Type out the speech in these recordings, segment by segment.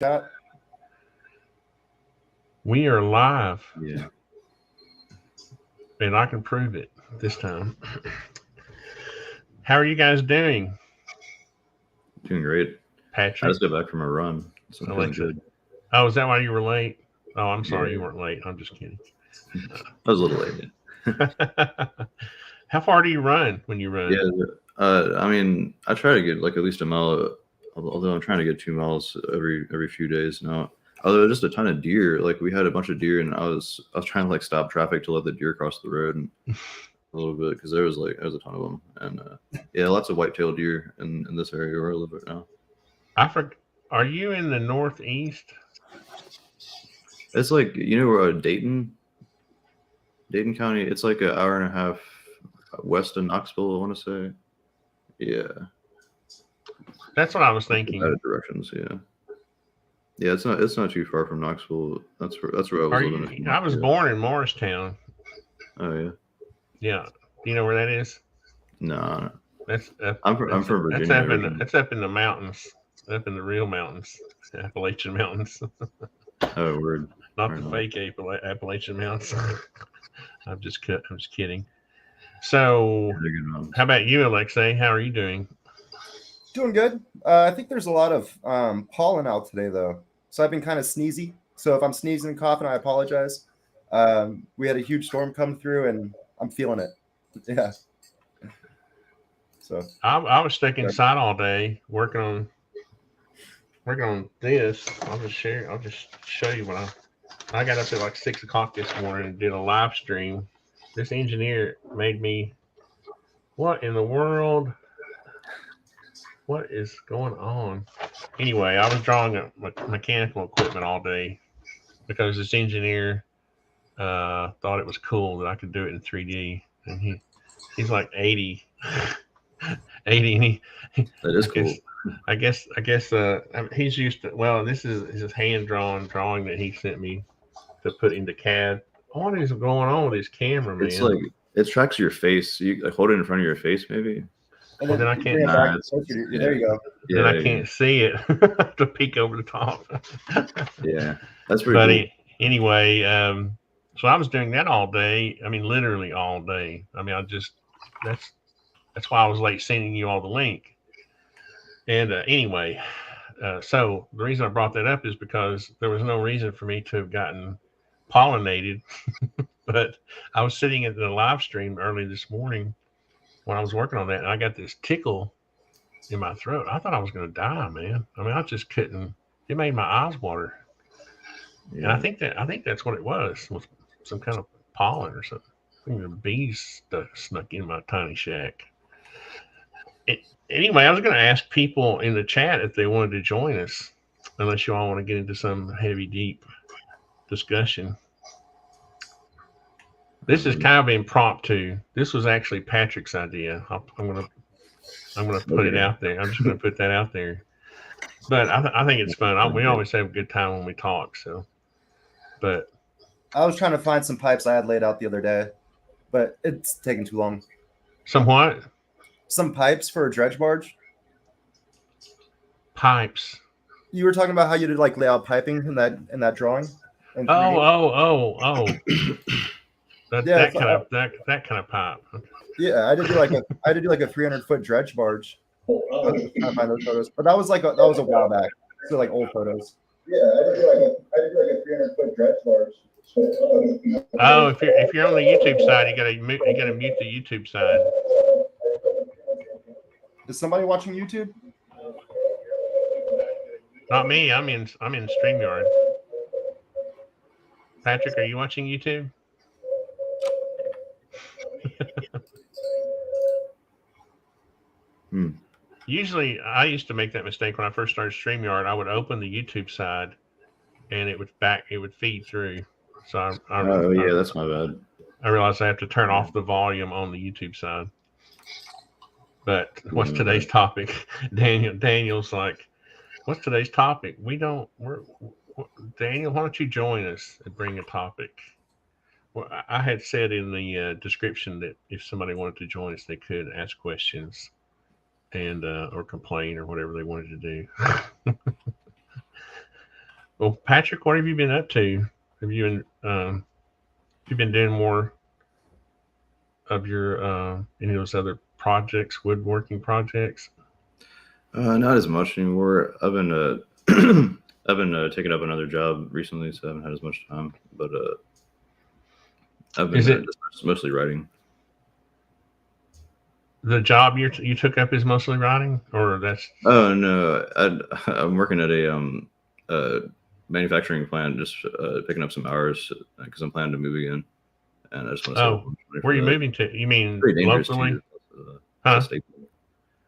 Got We are live, Yeah, and I can prove it this time. How are you guys doing, doing great. I Patrick, just got back from a run, so I'm feeling Alexa? good. Oh, is that why you were late? Oh, I'm sorry you Yeah, weren't late. I'm just kidding. I was a little late. How far do you run when you Yeah, run? I mean, I try to get like at least a mile. Although I'm trying to get 2 miles every few days now. Although just a ton of deer. Like we had a bunch of deer, and I was trying to like stop traffic to let the deer cross the road and a little bit because there was a ton of them, and yeah, lots of white-tailed deer in this area where I live right now. I for, are you in the Northeast? It's like where Dayton County. It's like an hour and a half west of Knoxville. I want to say. Yeah, That's what I was out thinking. of directions. Yeah, yeah. It's not too far from Knoxville. That's where I was Are living a you? few I months was ago. born in Morristown. Oh yeah. Yeah. Do you know where that is? No, no. That's up. I'm from That's Virginia up in the. originally. That's up in the mountains. Up in the real mountains, Appalachian Mountains, Oh, word. not Right the on. fake Appalachian Mountains. I'm just kidding. So, Yeah, they're good mountains. how about you, Alexei? How are you doing? doing good. I think there's a lot of pollen out today though, so I've been kind of sneezy. So if I'm sneezing and coughing, I apologize. We had a huge storm come through, and I'm feeling it. Yeah. So I was stuck inside all day working on this. I'll just show you what I got up at like 6 o'clock this morning and did a live stream. This engineer made me. What in the world? What is going on? Anyway, I was drawing up mechanical equipment all day because this engineer thought it was cool that I could do it in 3D, and he's like 80, 80, and That I is guess cool. he's used to. Well, this is his hand drawn drawing that he sent me to put into CAD. What is going on with his camera, It's man? like it tracks your face. You like hold it in front of your face, maybe. and Well, then then I you can't. bring it back Nah, it's closer to you. yeah, There you go. Then yeah, I yeah, can't see it. I have to peek over the top. yeah. That's pretty But cool. anyway, so I was doing that all day. I mean, literally all day. I mean, that's that's why I was late sending you all the link. And anyway, so the reason I brought that up is because there was no reason for me to have gotten pollinated. But I was sitting at the live stream early this morning when I was working on that, and I got this tickle in my throat. I thought I was going to die, man. I mean, I just couldn't. It made my eyes water, and Yeah. I think that's what it was some kind of pollen or something. I think the bees snuck in my tiny shack. It, anyway, I was going to ask people in the chat if they wanted to join us, unless you all want to get into some heavy, deep discussion. This is Um, kind of impromptu. This was actually Patrick's idea. I'm gonna put it okay. out there. I'm just gonna put that out there. But I think it's fun. We Sounds good. always have a good time when we talk. So, but I was trying to find some pipes I had laid out the other day, but it's taking too long. somewhat Some pipes for a dredge barge. pipes. You were talking about how you did like lay out piping in that drawing in Oh, 3D. oh, oh, oh. Yeah, so, That kind of pipe. yeah. I did do like a 300-foot dredge barge. I was just trying to find those photos, but that was a while back. So like old photos. Yeah, I did do like a 300-foot dredge barge. Oh, if you're on the YouTube side, you gotta mute the YouTube side. Is somebody watching YouTube? Not me. I'm in Streamyard. Patrick, are you watching YouTube? Hmm. Usually, I used to make that mistake when I first started Streamyard. I would open the YouTube side, and it would feed through. So Oh yeah, that's my bad. I realized I have to turn Yeah, off the volume on the YouTube side. But yeah, what's my bad. today's topic? Daniel's like, what's today's topic? Daniel, why don't you join us and bring a topic? Well, I had said in the description that if somebody wanted to join us, they could ask questions and or complain or whatever they wanted to do. Well, Patrick, what have you been up to? Have you been doing more of your any of those other projects, woodworking projects? Not as much anymore. I've been I've been taking up another job recently, so I haven't had as much time. But I've been Is it just mostly writing. the job you took up is mostly writing, or that's Oh no, I'm working at a manufacturing plant, just picking up some hours because I'm planning to move again, and I just want to save up oh, money where for are you that. moving to? You mean Pretty dangerous locally? too. It's a Huh? state.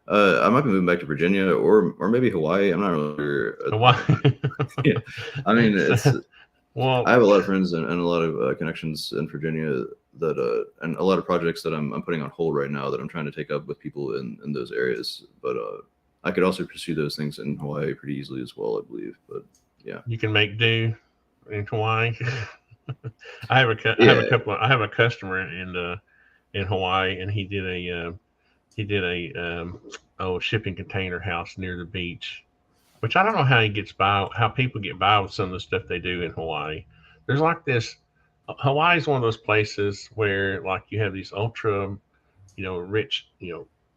I might be moving back to Virginia or maybe Hawaii. I'm not really sure. Why? Yeah, I mean it's. Well, I have a lot of friends and a lot of connections in Virginia that and a lot of projects that I'm putting on hold right now that I'm trying to take up with people in those areas. But I could also pursue those things in Hawaii pretty easily as well, I believe. But yeah, you can make do in Hawaii. I have yeah, I have a customer in Hawaii, and he did a shipping container house near the beach, which I don't know how people get by with some of the stuff they do in Hawaii. There's like this. Hawaii is one of those places where like you have these ultra, rich,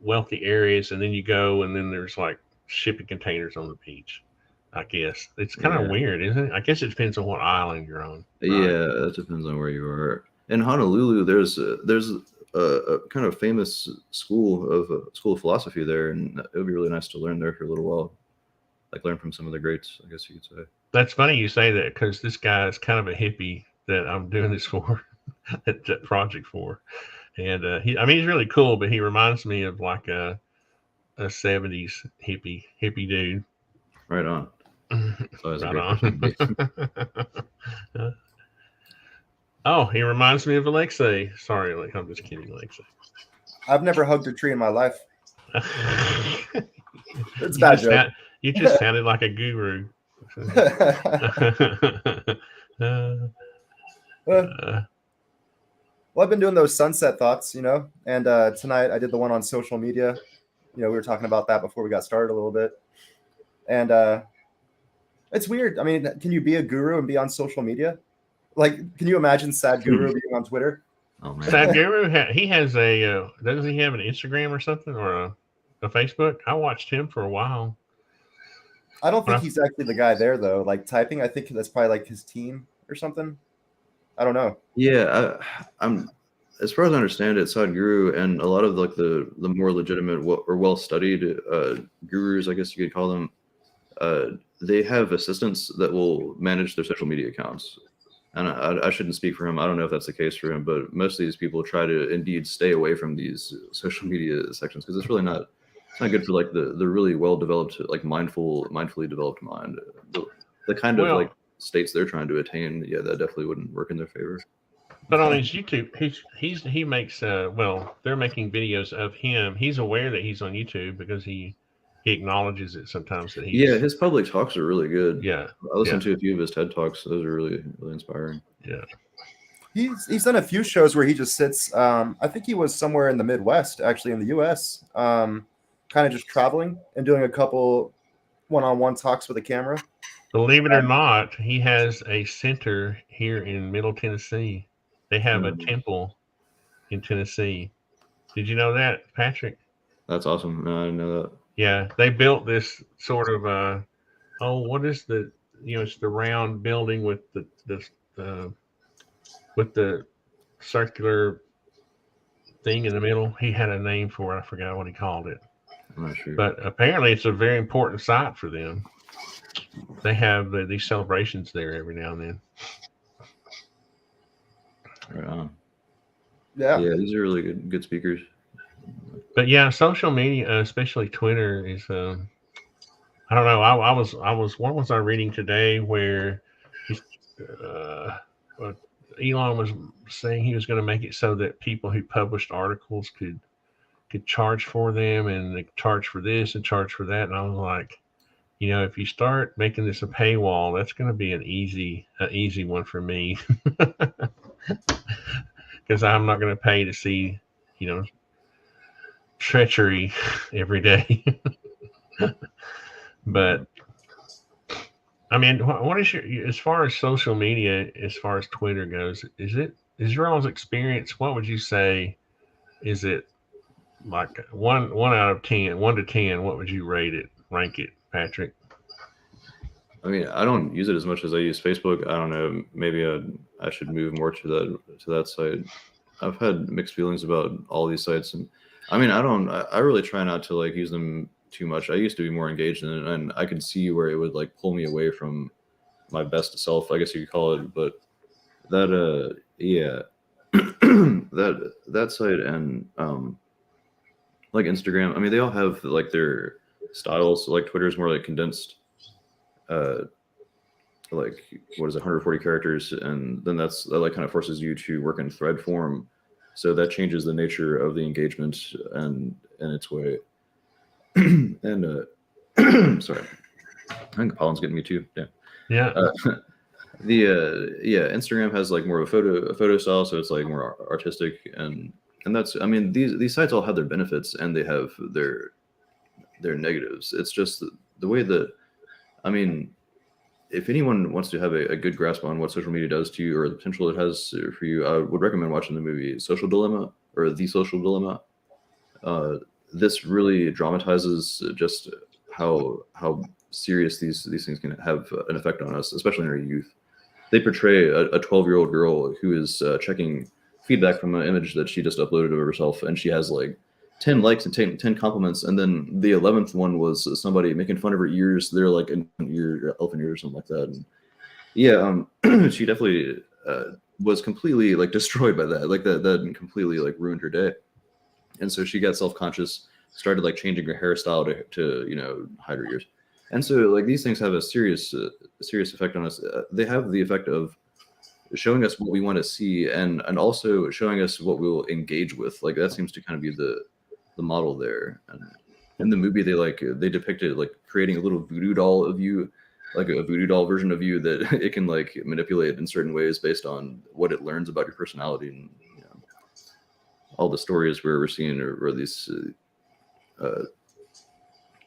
wealthy areas, and then you go, and then there's like shipping containers on the beach. I guess it's kind of yeah, weird, isn't it? I guess it depends on what island you're on, right? yeah. That depends on where you are. In Honolulu, there's a kind of famous school of philosophy there, and it would be really nice to learn there for a little while, like learn from some of the greats, I guess you could say. That's funny you say that because this guy is kind of a hippie that I'm doing this for, that project for, and I mean, he's really cool, but he reminds me of like a '70s hippie dude. Right on. It's always a Right great person to be. on. Oh, he reminds me of Alexei. Sorry, I'm just kidding, Alexei. I've never hugged a tree in my life. It's a you bad just joke. you just sounded like a guru. Well, I've been doing those sunset thoughts, and tonight I did the one on social media. We were talking about that before we got started a little bit. And it's weird. I mean, can you be a guru and be on social media? Like, can you imagine Sad Guru being on Twitter? Oh man. Sad Guru, he has a doesn't he have an Instagram or something, or a Facebook? I watched him for a while. I don't think he's actually the guy there though. Like typing, I think that's probably like his team or something. I don't know. Yeah, I'm as far as I understand it, Sadhguru and a lot of like the more legitimate or well studied gurus, I guess you could call them, they have assistants that will manage their social media accounts. And I shouldn't speak for him. I don't know if that's the case for him, but most of these people try to indeed stay away from these social media sections because it's really not. It's not good for like the really well developed, like mindfully developed mind. The kind of like states they're trying to attain, yeah, that definitely wouldn't work in their favor. But on his YouTube, he makes they're making videos of him. He's aware that he's on YouTube because he acknowledges it sometimes that he's his public talks are really good. Yeah, I listened to a few of his TED talks. Those are really inspiring. Yeah, he's done a few shows where he just sits. I think he was somewhere in the Midwest, actually in the U.S. Kind of just traveling and doing a couple one-on-one talks with a camera. Believe it or not, he has a center here in Middle Tennessee. They have a temple in Tennessee. Did you know that, Patrick? That's awesome. No, I didn't know that. Yeah, they built this sort of what is the it's the round building with the circular thing in the middle. He had a name for it. I forgot what he called it. I'm not sure. But apparently, it's a very important site for them. They have these celebrations there every now and then. Right on. Yeah, these are really good speakers. But yeah, social media, especially Twitter, is I don't know. I was what was I reading today where Elon was saying he was going to make it so that people who published articles could charge for them, and they charge for this and charge for that. And I was like, if you start making this a paywall, that's going to be an easy one for me because I'm not going to pay to see, treachery every day. But I mean, what is your, as far as social media, as far as Twitter goes, is your all's experience? What would you say? Is it like one out of 10, 1 to 10? What would you rate it? Rank it, Patrick? I mean, I don't use it as much as I use Facebook. I don't know. Maybe I should move more to that site. I've had mixed feelings about all these sites, and I mean, I really try not to like use them too much. I used to be more engaged in it, and I could see where it would like pull me away from my best self, I guess you could call it. But that yeah, that site and like Instagram. I mean, they all have like their styles. Like Twitter is more like condensed. Like what is it, 140 characters, and then that like kind of forces you to work in thread form, so that changes the nature of the engagement and in its way. And sorry, I think pollen's getting me too. Yeah. Yeah, Instagram has like more of a photo style, so it's like more artistic, and that's, I mean, these sites all have their benefits and they have their negatives. It's just the way that, I mean, if anyone wants to have a good grasp on what social media does to you or the potential it has for you, I would recommend watching the movie Social Dilemma or The Social Dilemma. This really dramatizes just how serious these things can have an effect on us, especially in our youth. They portray a 12-year-old girl who is checking feedback from an image that she just uploaded of herself, and she has like 10 likes and 10 compliments, and then the 11th one was somebody making fun of her ears. They're like an ear, elfin ear or something like that. And yeah, she definitely was completely like destroyed by that. Like that completely like ruined her day. And so she got self-conscious, started like changing her hairstyle to hide her ears. And so like these things have a serious effect on us. They have the effect of showing us what we want to see, and also showing us what we'll engage with. Like that seems to kind of be the model there. And in the movie, they depicted like creating a little voodoo doll of you, like a voodoo doll version of you that it can like manipulate in certain ways based on what it learns about your personality. And all the stories where we're seeing where these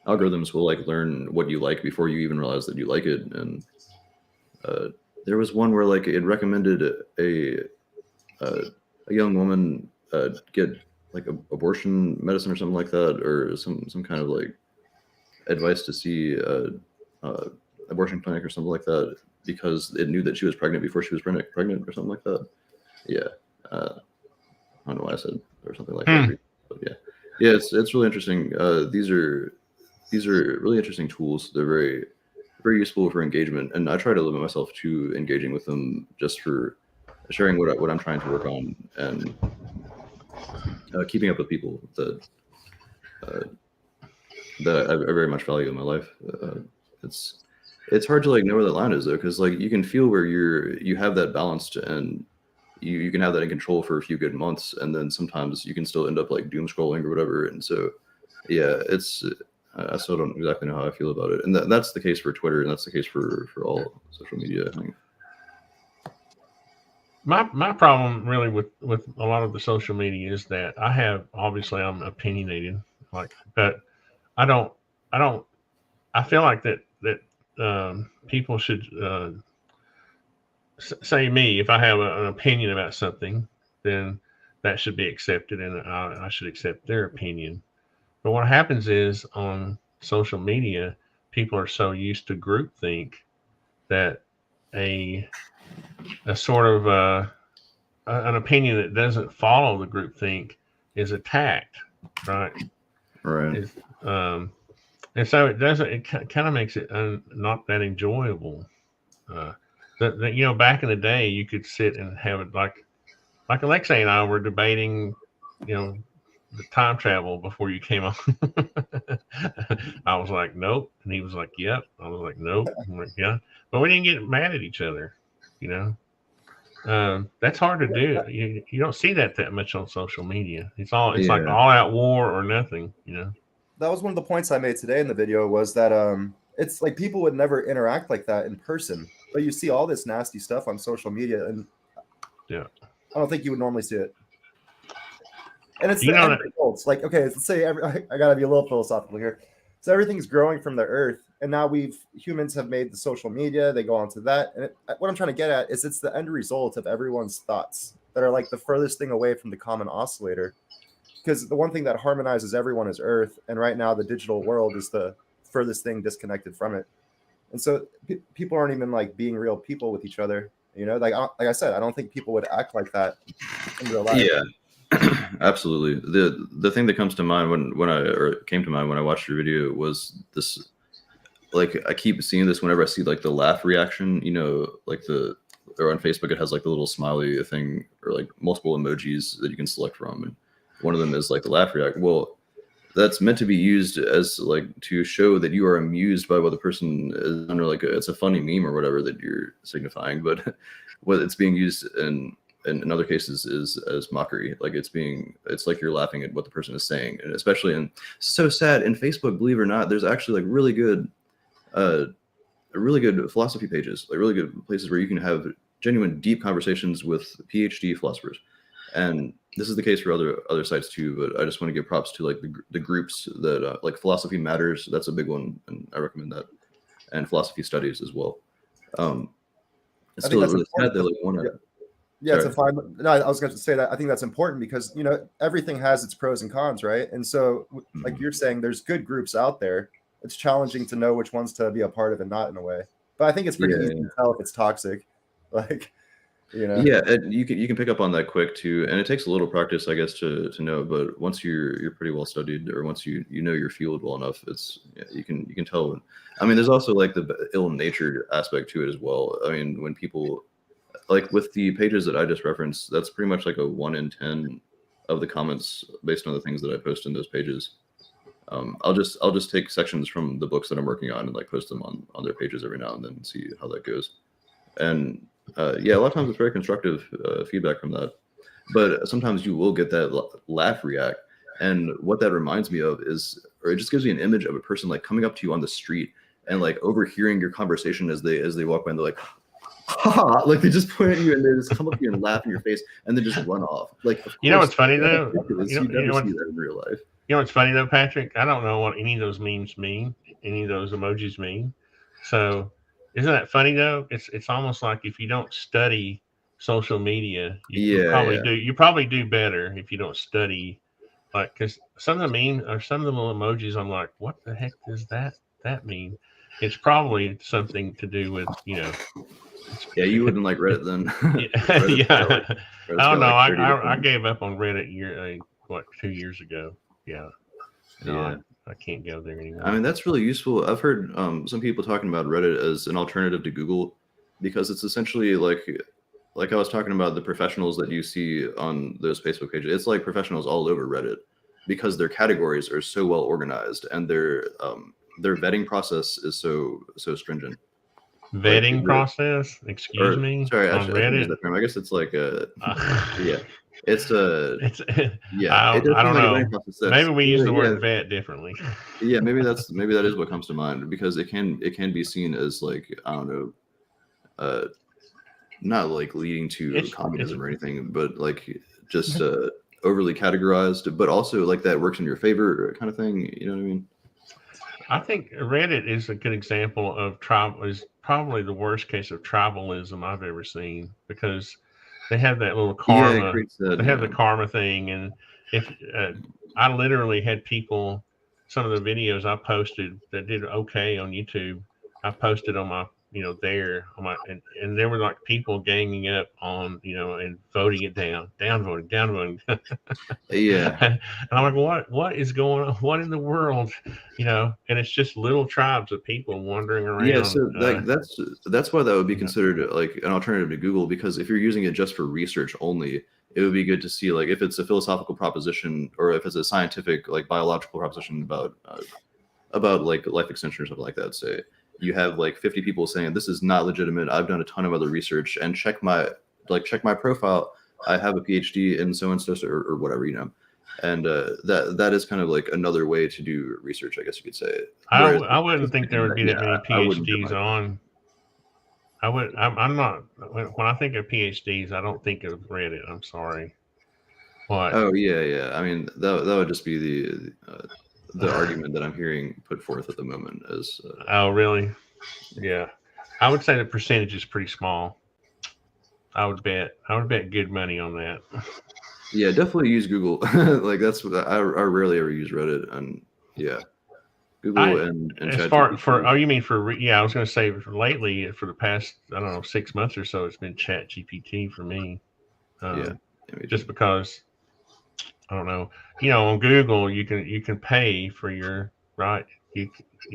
algorithms will like learn what you like before you even realize that you like it. And there was one where like it recommended a young woman get like abortion medicine or something like that, or some kind of like advice to see abortion clinic or something like that, because it knew that she was pregnant before she was pregnant or something like that. Yeah, I don't know why I said or something like that, but yeah, it's really interesting. These are really interesting tools. They're very useful for engagement, and I try to limit myself to engaging with them just for sharing what I'm trying to work on, and keeping up with people that I very much value in my life. It's hard to like know where that line is though, because like you can feel where you have that balanced, and you can have that in control for a few good months, and then sometimes you can still end up like doom scrolling or whatever. And so yeah, I still don't exactly know how I feel about it, and that's the case for Twitter, and that's the case for all social media, I think. My problem really with a lot of the social media is that I'm opinionated, like, but I feel like that people should say me, if I have an opinion about something, then that should be accepted, and I should accept their opinion. But what happens is on social media, people are so used to groupthink that a sort of an opinion that doesn't follow the groupthink is attacked, right? Right. And so it kind of makes it not that enjoyable. Back in the day, you could sit and have it like Alexei and I were debating, the time travel before you came on. I was like, nope. And he was like, yep. I was like, nope. I'm like, yeah. But we didn't get mad at each other, That's hard to do. You don't see that much on social media. It's like all out war or nothing, That was one of the points I made today in the video, was that it's like people would never interact like that in person, but you see all this nasty stuff on social media, and yeah, I don't think you would normally see it. And it's the end results. Like, okay, let's say I gotta be a little philosophical here. So everything's growing from the earth, And now humans have made the social media, they go onto that. And what I'm trying to get at is it's the end result of everyone's thoughts that are like the furthest thing away from the common oscillator. Because the one thing that harmonizes everyone is Earth. And right now the digital world is the furthest thing disconnected from it. And so people aren't even like being real people with each other. You know, like I said, I don't think people would act like that in real life. Yeah. Absolutely. The thing that comes to mind came to mind when I watched your video was this, like, I keep seeing this whenever I see like the laugh reaction, you know, like or on Facebook it has like the little smiley thing or like multiple emojis that you can select from, and one of them is like the laugh react. Well, that's meant to be used as like to show that you are amused by what the person is, or like it's a funny meme or whatever that you're signifying, but what it's being used in other cases is as mockery. Like it's like you're laughing at what the person is saying. And especially so sad in Facebook, believe it or not, there's actually like really good philosophy pages, like really good places where you can have genuine deep conversations with PhD philosophers. And this is the case for other sites too, but I just want to give props to like the groups that like Philosophy Matters. That's a big one, and I recommend that, and Philosophy Studies as well. It's still really sad that like one. Yeah, it's a fine. No, I was going to say that I think that's important because, you know, everything has its pros and cons, right? And so, like you're saying, there's good groups out there. It's challenging to know which ones to be a part of and not in a way. But I think it's pretty easy to tell if it's toxic. Like, you know. Yeah, you can pick up on that quick too, and it takes a little practice, I guess, to know. But once you're pretty well studied, or once you know your field well enough, you can tell. I mean, there's also like the ill-natured aspect to it as well. I mean, when people, like with the pages that I just referenced, that's pretty much like a 1 in 10 of the comments based on the things that I post in those pages. I'll just take sections from the books that I'm working on and like post them on their pages every now and then and see how that goes. And a lot of times it's very constructive feedback from that. But sometimes you will get that laugh react. And what that reminds me of is, or it just gives me an image of a person like coming up to you on the street and like overhearing your conversation as they walk by, and they're like, ha, like they just point at you and they just come up to you and laugh in your face and then just run off. Like, you know what's funny though? You never see that in real life. You know what's funny though, Patrick? I don't know what any of those memes mean, any of those emojis mean. So isn't that funny though? It's almost like if you don't study social media, you probably do better if you don't study. Like, because some of the memes or some of the little emojis, I'm like, what the heck does that mean? It's probably something to do with, you know. Yeah, you wouldn't like Reddit then. Yeah. I don't know. I gave up on Reddit 2 years ago. Yeah. No, I can't go there anymore. I mean, that's really useful. I've heard some people talking about Reddit as an alternative to Google, because it's essentially like I was talking about the professionals that you see on those Facebook pages. It's like professionals all over Reddit because their categories are so well organized and their vetting process is so stringent. Vetting process? Excuse me? Sorry, on Reddit? I guess it's like yeah. It's yeah. I don't know. Maybe we use the word vet differently. Yeah, maybe that is what comes to mind, because it can be seen as like, I don't know, not like leading to communism or anything, but like just overly categorized, but also like that works in your favor kind of thing. You know what I mean? I think Reddit is a good example of is probably the worst case of tribalism I've ever seen, because they have that little karma. They have the karma thing, and if I literally had people, some of the videos I posted that did okay on YouTube, I posted on my, and there were like people ganging up on, and voting it down voting. Yeah. And I'm like, what is going on? What in the world? And it's just little tribes of people wandering around. Yeah, so that's why that would be considered like an alternative to Google, because if you're using it just for research only, it would be good to see like if it's a philosophical proposition or if it's a scientific like biological proposition about like life extension or something like that. Say you have like 50 people saying this is not legitimate. I've done a ton of other research and check my profile. I have a PhD in so and so or whatever, and that is kind of like another way to do research, I guess you could say. I wouldn't think there would be that many PhDs on. I'm not. When I think of PhDs, I don't think of Reddit. I'm sorry. What? Oh yeah. I mean that would just be the argument that I'm hearing put forth at the moment as. Oh, really? Yeah, I would say the percentage is pretty small. I would bet good money on that. Yeah, definitely use Google. Like that's what I rarely ever use Reddit, and yeah, Google and As far for ChatGPT. you mean for yeah, I was going to say lately for the past I don't know 6 months or so, it's been ChatGPT for me. Yeah, Just because I don't know, on Google you can pay for your right. You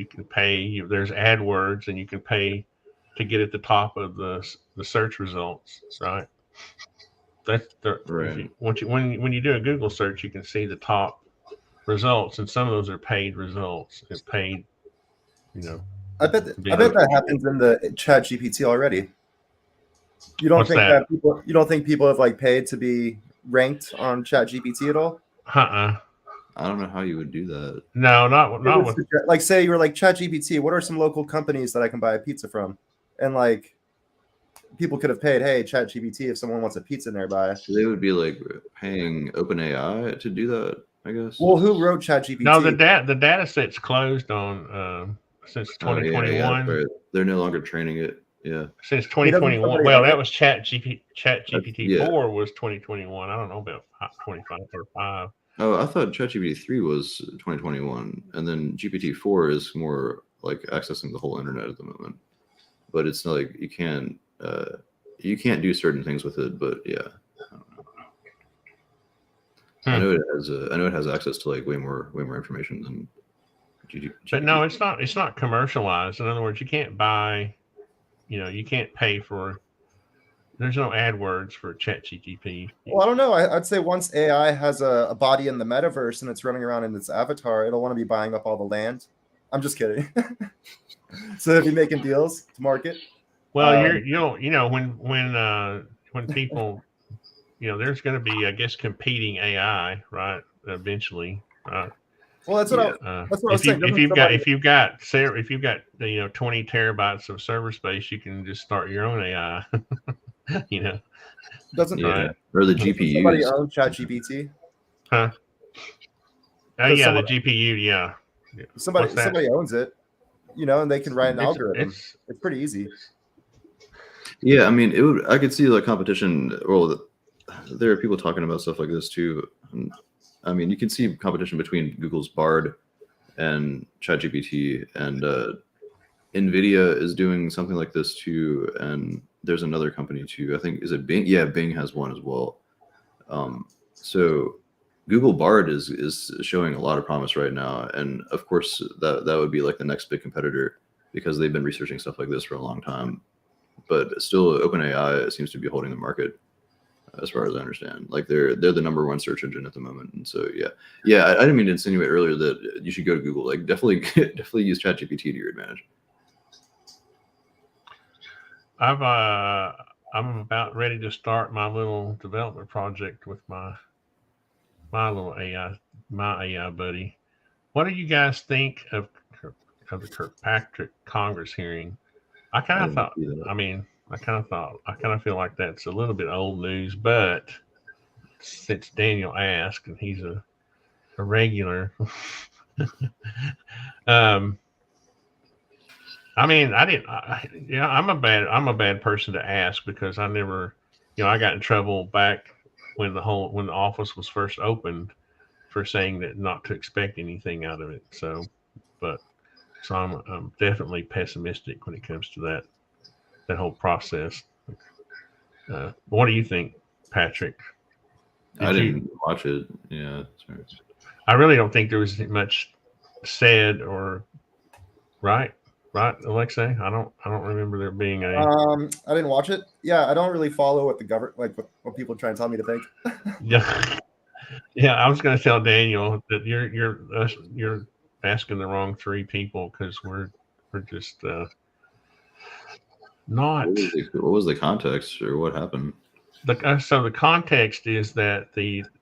can pay. There's AdWords, and you can pay to get at the top of the search results, right? That's the if right. you when you do a Google search, you can see the top results, and some of those are paid results. It's paid, you know, I bet to be I able bet to. that happens in the Chat GPT already. You don't What's think that? that people have like paid to be ranked on Chat GPT at all? Uh-uh. I don't know how you would do that. No, It not would with. like say you were like Chat GPT, what are some local companies that I can buy a pizza from? And like people could have paid, hey, Chat GPT, if someone wants a pizza nearby. They would be like paying OpenAI to do that, I guess. Well, who wrote Chat No, GPT? the data set's closed on since Oh yeah, that's 2021. right. They're no longer training it. Yeah, Since Hey, doesn't 2021. somebody Well, own that it? was Chat that's, GPT yeah. 4 was 2021. I don't know about 25 or 5. Oh, I thought ChatGPT 3 was 2021, and then GPT-4 is more like accessing the whole internet at the moment. But it's not like you can't do certain things with it. But yeah, I don't know. I know it has access to like way more information than But GPT. no, it's not commercialized. In other words, you can't buy, you can't pay for. There's no AdWords for ChatGPT. Well, I don't know. I'd say once AI has a body in the metaverse and it's running around in its avatar, it'll want to be buying up all the land. I'm just kidding. So they'll be making deals to market. Well, when people, there's going to be, I guess, competing AI, right? Eventually, right? Well, Yeah, that's what I was saying. Doesn't somebody if you've got 20 terabytes of server space, you can just start your own AI. you know, doesn't yeah, right? or the doesn't somebody GPUs. own ChatGPT? Huh? Does Yeah, the someone GPU. Yeah. What's that? somebody owns it, and they can write an It's algorithm. it's It's pretty easy. Yeah, I mean, it would. I could see like competition. Well, there are people talking about stuff like this too. I mean, you can see competition between Google's Bard and ChatGPT, and NVIDIA is doing something like this too. And there's another company too. I think is it Bing? Yeah, Bing has one as well. So Google Bard is showing a lot of promise right now, and of course that would be like the next big competitor because they've been researching stuff like this for a long time. But still, OpenAI seems to be holding the market, as far as I understand. Like they're the number one search engine at the moment, and so yeah. I didn't mean to insinuate earlier that you should go to Google. Like definitely use ChatGPT to your advantage. I'm about ready to start my little development project with my little AI buddy. What do you guys think of the Kirkpatrick Congress hearing? I I kind of didn't thought. see that. I kind of feel like that's a little bit old news, but since Daniel asked and he's a regular, um, I mean, I didn't. I'm a bad person to ask because I never, I got in trouble back when the office was first opened for saying that not to expect anything out of it. So I'm definitely pessimistic when it comes to that whole process. What do you think, Patrick? I Did you? didn't watch it. Yeah, sorry. I really don't think there was much said or right, right, Alexei. I don't remember there being a. I didn't watch it. Yeah, I don't really follow what the government what people try and tell me to think. Yeah, yeah. I was going to tell Daniel that you're asking the wrong three people because we're just not. What was the context or what happened? So the context is that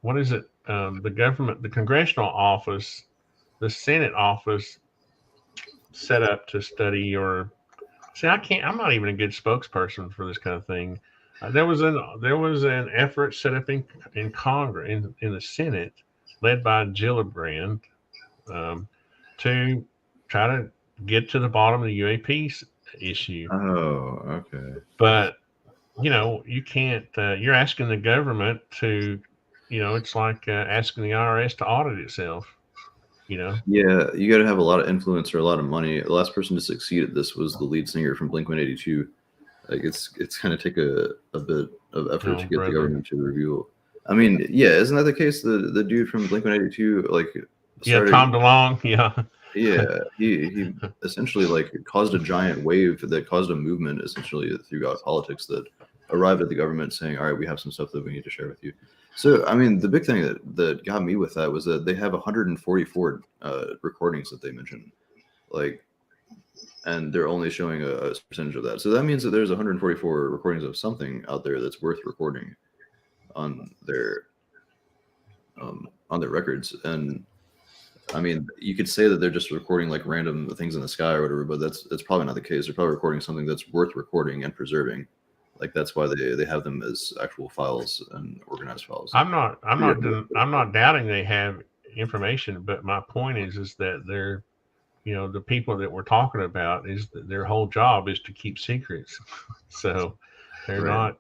what is it? The congressional office, the Senate office, set up to study or see. I'm not even a good spokesperson for this kind of thing. There was an effort set up in Congress in the Senate, led by Gillibrand, to try to get to the bottom of the UAP issue. Oh, okay. But you can't. You're asking the government to, it's like asking the IRS to audit itself. Yeah, you got to have a lot of influence or a lot of money. The last person to succeed at this was the lead singer from Blink-182. Like it's going to take a bit of effort to get the government to review. I mean, yeah, isn't that the case? The dude from Blink-182, like, started, Tom DeLonge, yeah, he essentially like caused a giant wave that caused a movement essentially throughout politics that arrived at the government saying, all right, we have some stuff that we need to share with you. So, I mean, the big thing that got me with that was that they have 144 recordings that they mentioned, like, and they're only showing a percentage of that. So that means that there's 144 recordings of something out there that's worth recording on their records. And I mean, you could say that they're just recording like random things in the sky or whatever, but that's probably not the case. They're probably recording something that's worth recording and preserving. Like that's why they have them as actual files and organized files. I'm not doubting they have information, but my point is that they're, the people that we're talking about is that their whole job is to keep secrets. So they're not.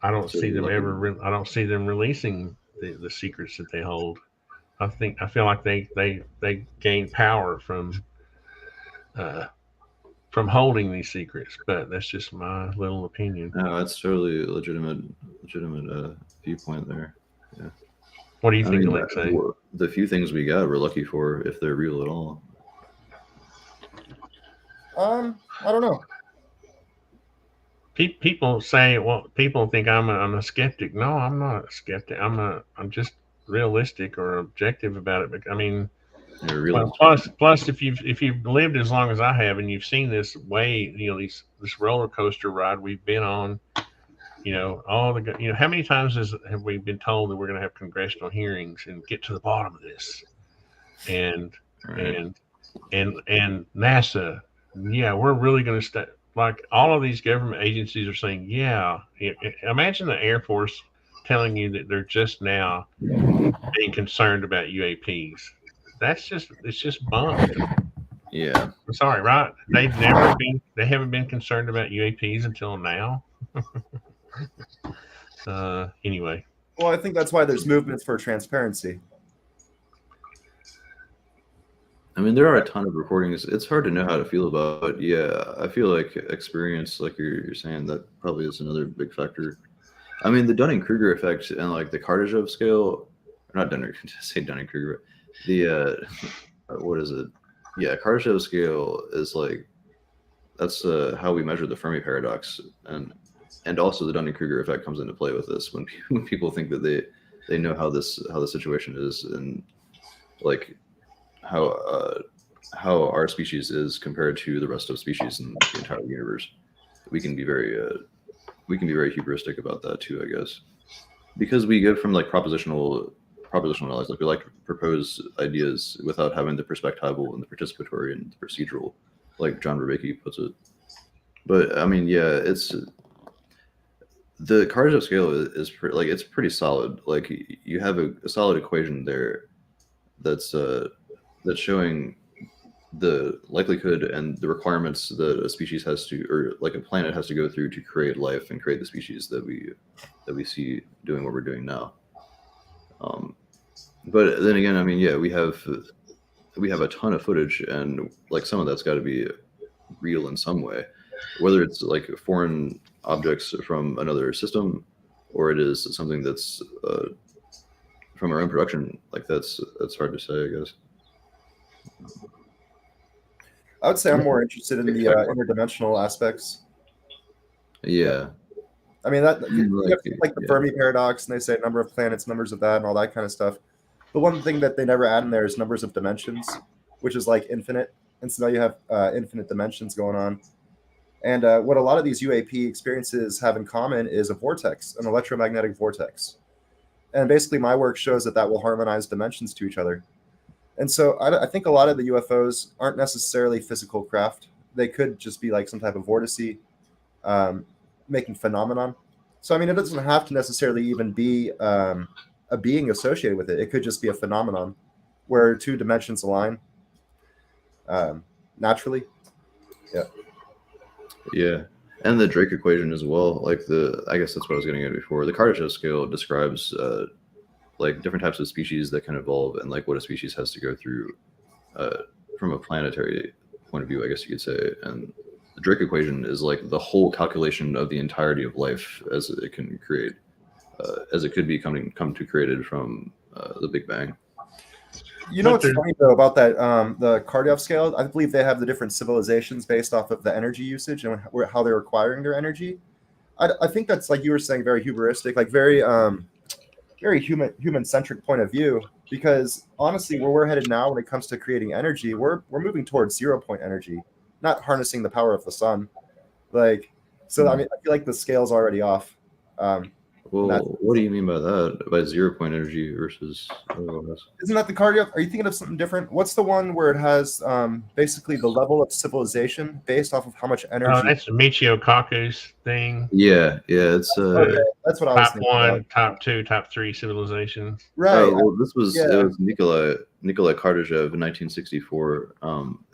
I don't see them ever. I don't see them releasing the secrets that they hold. I feel like they gain power from holding these secrets, but that's just my little opinion. No, that's totally a legitimate viewpoint there. Yeah. What do you think, Alexei? The few things we got, we're lucky for, if they're real at all. I don't know. People say, well, people think I'm a skeptic. No, I'm not a skeptic. I'm just realistic or objective about it. But I mean, plus, if you've lived as long as I have and you've seen this this roller coaster ride we've been on, how many times have we been told that we're going to have congressional hearings and get to the bottom of this, and NASA, we're really going to stay. Like all of these government agencies are saying, imagine the Air Force telling you that they're just now being concerned about UAPs. It's just bunk. Yeah. I'm sorry, right? They haven't been concerned about UAPs until now. Anyway. Well, I think that's why there's movements for transparency. I mean, there are a ton of recordings. It's hard to know how to feel about it. Yeah, I feel like experience, like you're saying, that probably is another big factor. I mean, the Dunning-Kruger effect and like the Kardashev scale, not Dunning-Kruger, the what is it? Yeah, Kardashev scale is like, that's how we measure the Fermi paradox, and also the Dunning-Kruger effect comes into play with this when people think that they know how the situation is, and like how our species is compared to the rest of species in the entire universe. We can be very hubristic about that too, I guess, because we go from like propositional knowledge, like we like to propose ideas without having the perspectival and the participatory and the procedural, like John Vervaeke puts it. But I mean, yeah, it's the Kardashev scale is it's pretty solid. Like you have a solid equation there that's showing the likelihood and the requirements that a species has to, or like a planet has to go through to create life and create the species that we see doing what we're doing now. But then again, I mean, yeah, we have a ton of footage, and like some of that's got to be real in some way, whether it's like foreign objects from another system, or it is something that's from our own production. Like that's hard to say, I guess. I would say I'm more interested in the interdimensional aspects. Yeah. I mean, that you have like the Fermi paradox, and they say number of planets, numbers of that, and all that kind of stuff. The one thing that they never add in there is numbers of dimensions, which is like infinite. And so now you have infinite dimensions going on. And what a lot of these UAP experiences have in common is a vortex, an electromagnetic vortex. And basically my work shows that will harmonize dimensions to each other. And so I think a lot of the UFOs aren't necessarily physical craft. They could just be like some type of vortice making phenomenon. So, I mean, it doesn't have to necessarily even be a being associated with it. It could just be a phenomenon where two dimensions align naturally. Yeah. Yeah. And the Drake equation as well. Like I guess that's what I was getting at before. The Kardashev scale describes like different types of species that can evolve and like what a species has to go through from a planetary point of view, I guess you could say. And the Drake equation is like the whole calculation of the entirety of life as it can create, as it could be come to created from the Big Bang. You know what's funny though about that the Kardashev scale? I believe they have the different civilizations based off of the energy usage and how they're acquiring their energy. I think that's, like you were saying, very hubristic, like very human centric point of view. Because honestly, where we're headed now when it comes to creating energy, we're moving towards 0 point energy, not harnessing the power of the sun. Like, so I mean, I feel like the scale's already off. Well, what do you mean by that? By 0 point energy versus otherwise? Isn't that the Kardashev? Are you thinking of something different? What's the one where it has basically the level of civilization based off of how much energy? Oh, that's the Michio Kaku's thing. Yeah, it's okay, that's what I was top thinking 1, about. top 2, top 3 civilizations. Right. Oh, well, this was Yeah. it was Nikolai Kardashev in 1964.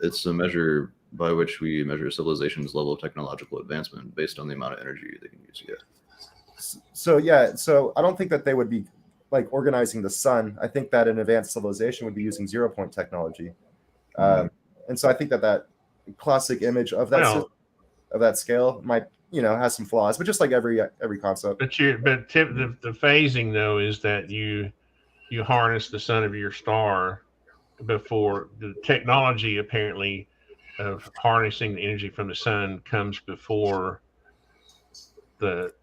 It's a measure by which we measure a civilization's level of technological advancement based on the amount of energy they can use. Yeah. So I don't think that they would be like organizing the sun. I think that an advanced civilization would be using 0 point technology, and so I think that classic image of that scale might has some flaws, but just like every concept. But the phasing though is that you harness the sun of your star before the technology apparently of harnessing the energy from the sun comes before the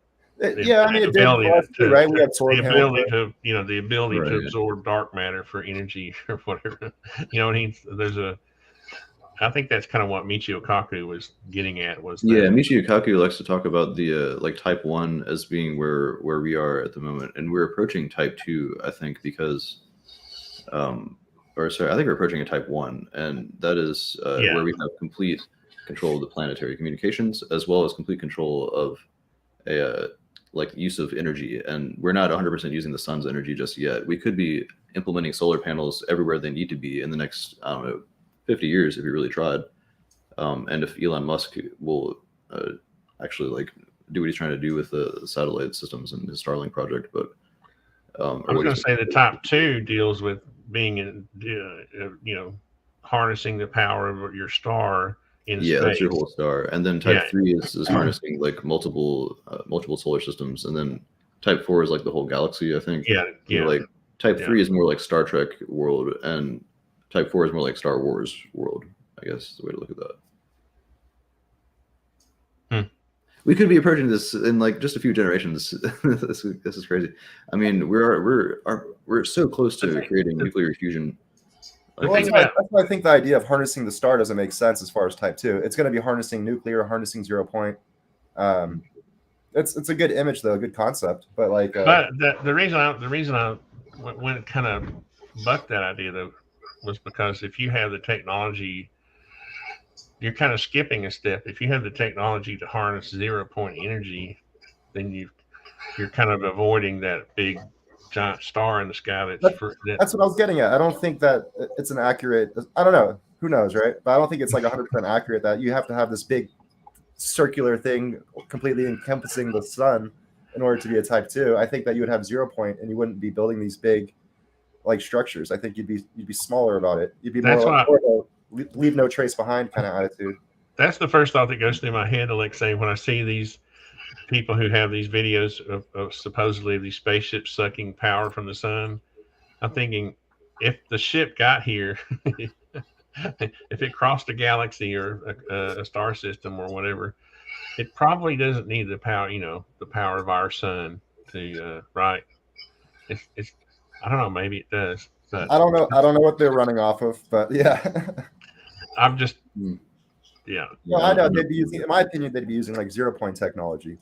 yeah, I mean, it did ability too, right? We had solar the panels, ability to the ability Right. to absorb dark matter for energy or whatever. I think that's kind of what Michio Kaku was getting at. Michio Kaku likes to talk about the like type 1 as being where we are at the moment, and we're approaching type 2, I think, because I think we're approaching a type 1, and that is where we have complete control of the planetary communications as well as complete control of a like use of energy. And we're not 100% using the sun's energy just yet. We could be implementing solar panels everywhere they need to be in the next 50 years if we really tried. And if Elon Musk will actually like do what he's trying to do with the satellite systems and his Starlink project. But I was going to say the top 2 deals with being harnessing the power of your star in space. That's your whole star. And then type 3 is harnessing like multiple solar systems, and then type 4 is like the whole galaxy, I think. Like type 3 is more like Star Trek world, and type 4 is more like Star Wars world, I guess is the way to look at that. We could be approaching this in like just a few generations. This is crazy. I mean, we're so close to creating nuclear fusion. That's why I think the idea of harnessing the star doesn't make sense as far as type 2. It's going to be harnessing nuclear, harnessing 0 point. It's a good image though, a good concept. But like, but the reason I went kind of bucked that idea though was because if you have the technology, you're kind of skipping a step. If you have the technology to harness 0 point energy, then you're kind of avoiding that big giant star in the sky. That's what I was getting at. I don't think that it's an accurate. I don't know. Who knows, right? But I don't think it's like 100% accurate that you have to have this big circular thing completely encompassing the sun in order to be a type 2. I think that you would have 0 point and you wouldn't be building these big like structures. I think you'd be smaller about it. You'd be more leave no trace behind kind of attitude. That's the first thought that goes through my head, Alexei, when I see these people who have these videos of supposedly these spaceships sucking power from the sun. I'm thinking, if the ship got here, if it crossed a galaxy or a star system or whatever, it probably doesn't need the power, the power of our sun to right. It's I don't know, maybe it does. But I don't know what they're running off of, but yeah. I'm just Well, I know they'd be using, in my opinion, they'd be using like 0 point technology.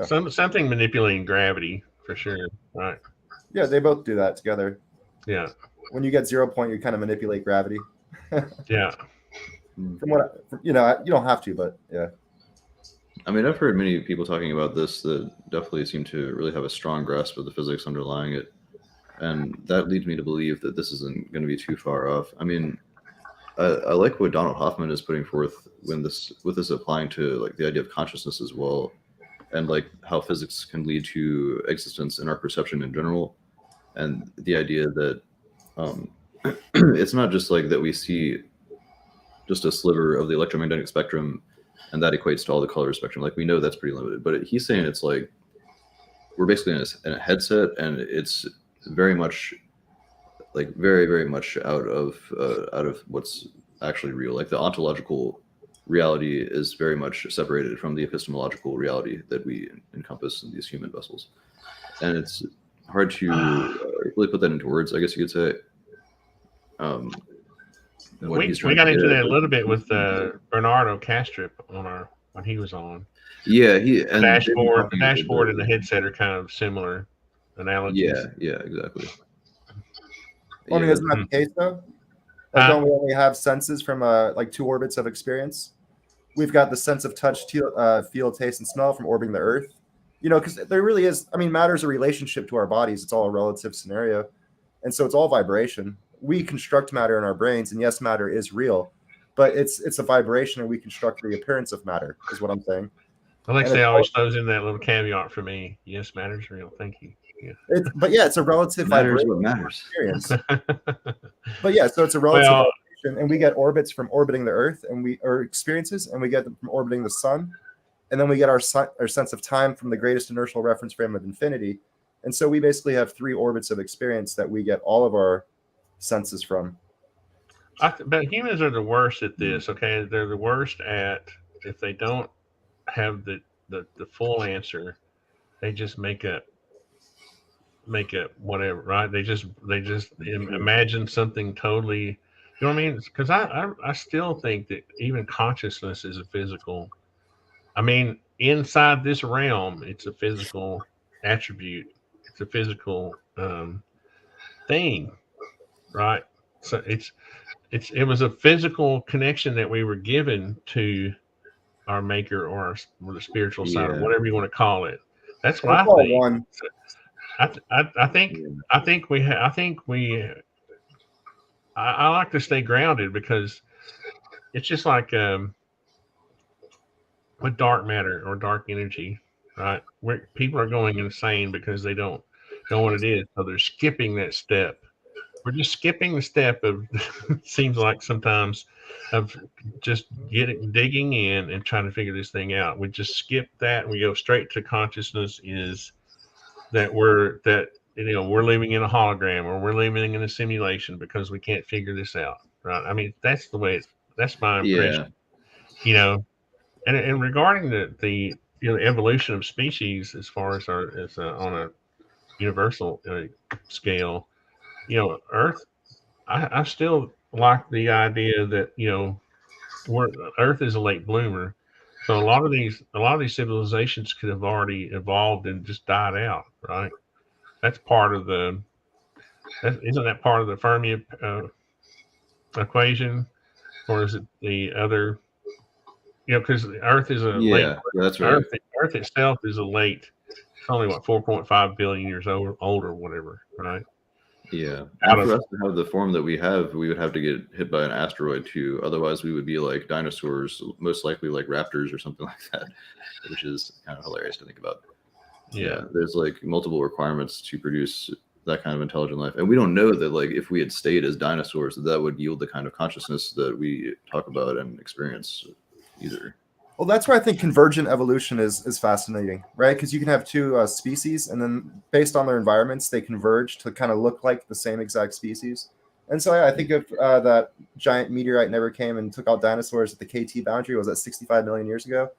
Something manipulating gravity for sure, right? Yeah, they both do that together. Yeah. When you get 0 point, you kind of manipulate gravity. Yeah. From what you don't have to, but yeah. I mean, I've heard many people talking about this that definitely seem to really have a strong grasp of the physics underlying it, and that leads me to believe that this isn't going to be too far off. I mean, I like what Donald Hoffman is putting forth with this applying to like the idea of consciousness as well, and like how physics can lead to existence in our perception in general, and the idea that it's not just like that we see just a sliver of the electromagnetic spectrum and that equates to all the color spectrum. Like we know that's pretty limited, but he's saying it's like we're basically in a headset, and it's very much like very much out of what's actually real. Like the ontological reality is very much separated from the epistemological reality that we encompass in these human vessels, and it's hard to really put that into words, I guess you could say. We got into that a little bit with Bernardo Castrop when he was on. Yeah, the dashboard and the headset are kind of similar analogies. Yeah, exactly. Well, I mean, isn't that the case though? Like, don't we only have senses from like 2 orbits of experience? We've got the sense of touch, feel, taste, and smell from orbiting the Earth. You know, because there really is. I mean, matter's a relationship to our bodies. It's all a relative scenario, and so it's all vibration. We construct matter in our brains, and yes, matter is real, but it's a vibration, and we construct the appearance of matter. Is what I'm saying. Alexei always throws in that little caveat for me. Yes, matter's real. Thank you. Yeah. But yeah, it's a relative vibration. What matters. Experience. But yeah, so it's a relative vibration, and we get orbits from orbiting the Earth, or experiences, and we get them from orbiting the Sun, and then we get our sense of time from the greatest inertial reference frame of infinity, and so we basically have 3 orbits of experience that we get all of our senses from. But humans are the worst at this. Okay, they're the worst at if they don't have the full answer, they just make up whatever, right? They just imagine something totally, you know what I mean? Because I still think that even consciousness is a physical. I mean, inside this realm, it's a physical attribute. It's a physical thing, right? So it was a physical connection that we were given to our maker or the spiritual side, or whatever you want to call it. That's what I think. I like to stay grounded, because it's just like with dark matter or dark energy, right? Where people are going insane because they don't know what it is, so they're skipping that step. We're just skipping the step of seems like sometimes of just digging in and trying to figure this thing out. We just skip that and we go straight to consciousness. Is that we're living in a hologram, or we're living in a simulation because we can't figure this out, right? I mean, that's the way that's my impression. You know, and regarding the evolution of species as far as on a universal scale. Earth, I still like the idea that, Earth is a late bloomer. So a lot of these civilizations could have already evolved and just died out, right? That's part of isn't that part of the Fermi equation? Or is it the other, because Earth is a late, that's right. Earth itself is a late, it's only 4.5 billion years old or whatever, right? Yeah, and for us to have the form that we have, we would have to get hit by an asteroid too. Otherwise, we would be like dinosaurs, most likely like raptors or something like that, which is kind of hilarious to think about. Yeah, there's like multiple requirements to produce that kind of intelligent life, and we don't know that like if we had stayed as dinosaurs, that would yield the kind of consciousness that we talk about and experience either. Well, that's where I think convergent evolution is fascinating, right? Because you can have 2 species, and then based on their environments, they converge to kind of look like the same exact species. And so I think if that giant meteorite never came and took out dinosaurs at the KT boundary, was that 65 million years ago?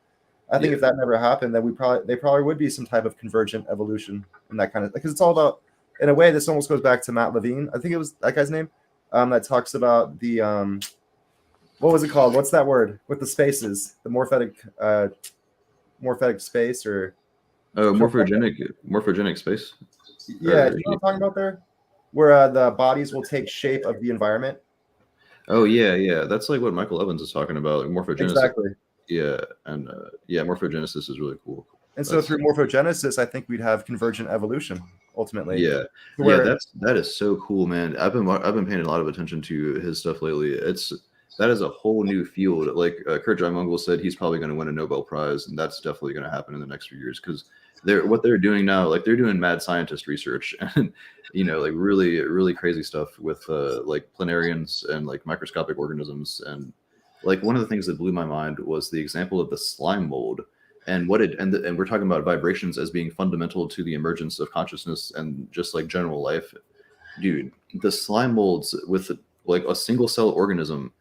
I think if that never happened, then they probably would be some type of convergent evolution in that kind of, because it's all about, in a way, this almost goes back to Matt Levine. I think it was that guy's name that talks about the what was it called? What's that word with the spaces? The morphetic space, or morphogenic space. Yeah, do you know what I'm talking about there? Where the bodies will take shape of the environment. Oh yeah, that's like what Michael Evans is talking about, like morphogenesis. Exactly. Yeah, and morphogenesis is really cool. And so through morphogenesis, I think we'd have convergent evolution ultimately. Yeah, that is so cool, man. I've been paying a lot of attention to his stuff lately. That is a whole new field. Like Kurt Mungle said, he's probably going to win a Nobel Prize, and that's definitely going to happen in the next few years because what they're doing now, like they're doing mad scientist research and like really really crazy stuff with like planarians and like microscopic organisms. And like one of the things that blew my mind was the example of the slime mold and and we're talking about vibrations as being fundamental to the emergence of consciousness and just like general life. Dude, the slime molds with like a single cell organism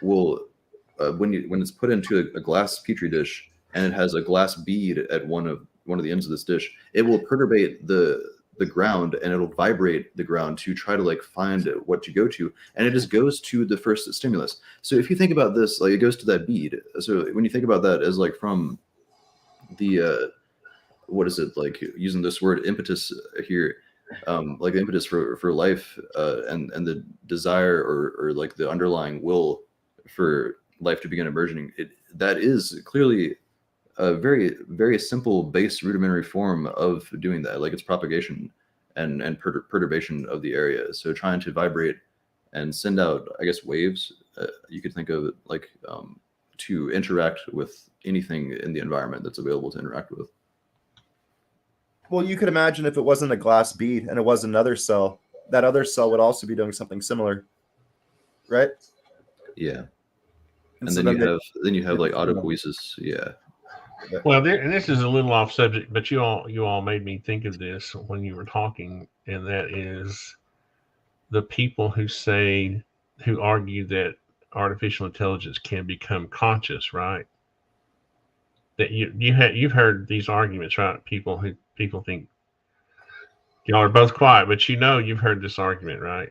will when it's put into a glass petri dish and it has a glass bead at one of the ends of this dish, it will perturbate the ground and it'll vibrate the ground to try to like find what to go to, and it just goes to the first stimulus. So if you think about this, like it goes to that bead. So when you think about that as like from the what is it, like using this word impetus here, like the impetus for life and the desire or like the underlying will for life to begin emerging, that is clearly a very very simple base rudimentary form of doing that. Like it's propagation and perturbation of the area. So trying to vibrate and send out, I guess, waves, you could think of it like to interact with anything in the environment that's available to interact with. Well, you could imagine if it wasn't a glass bead and it was another cell, that other cell would also be doing something similar, right? Yeah. And so then you have like autopoiesis. Yeah. Well, and this is a little off subject, but you all made me think of this when you were talking, and that is the people who argue that artificial intelligence can become conscious, right? That you've heard these arguments, right? People think y'all are both quiet, but you've heard this argument, right?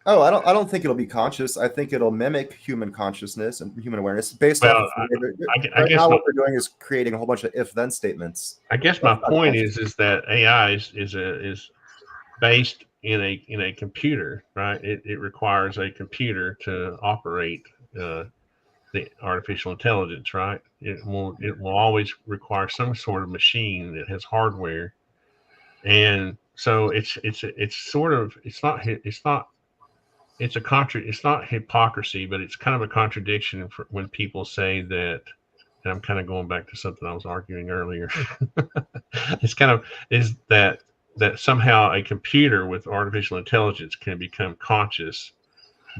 Oh, I don't think it'll be conscious. I think it'll mimic human consciousness and human awareness based off of right now what we're doing is creating a whole bunch of if-then statements. I guess my point is that AI is based in a computer, right? It requires a computer to operate the artificial intelligence, right? It will always require some sort of machine that has hardware, and so it's not hypocrisy, but it's kind of a contradiction for when people say that. And I'm kind of going back to something I was arguing earlier. Is that somehow a computer with artificial intelligence can become conscious,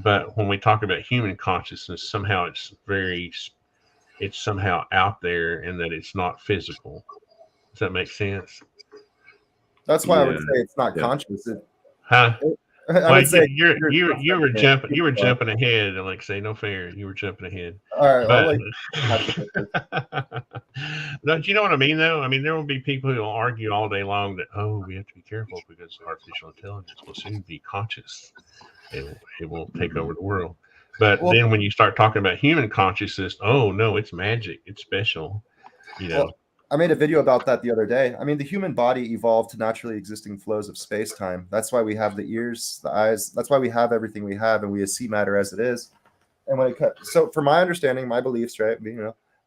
but when we talk about human consciousness, somehow it's somehow out there, and that it's not physical. Does that make sense? That's why I would say it's not conscious. Well, you were jumping ahead, Alexei. No fair. You were jumping ahead. All right. Don't you know what I mean, though? I mean, there will be people who will argue all day long that, we have to be careful because artificial intelligence will soon be conscious. It will take over the world. But then when you start talking about human consciousness, oh no, it's magic. It's special. Well, I made a video about that the other day. I mean, the human body evolved to naturally existing flows of space-time. That's why we have the ears, the eyes. That's why we have everything we have, and we see matter as it is. And so, from my understanding, my beliefs, right?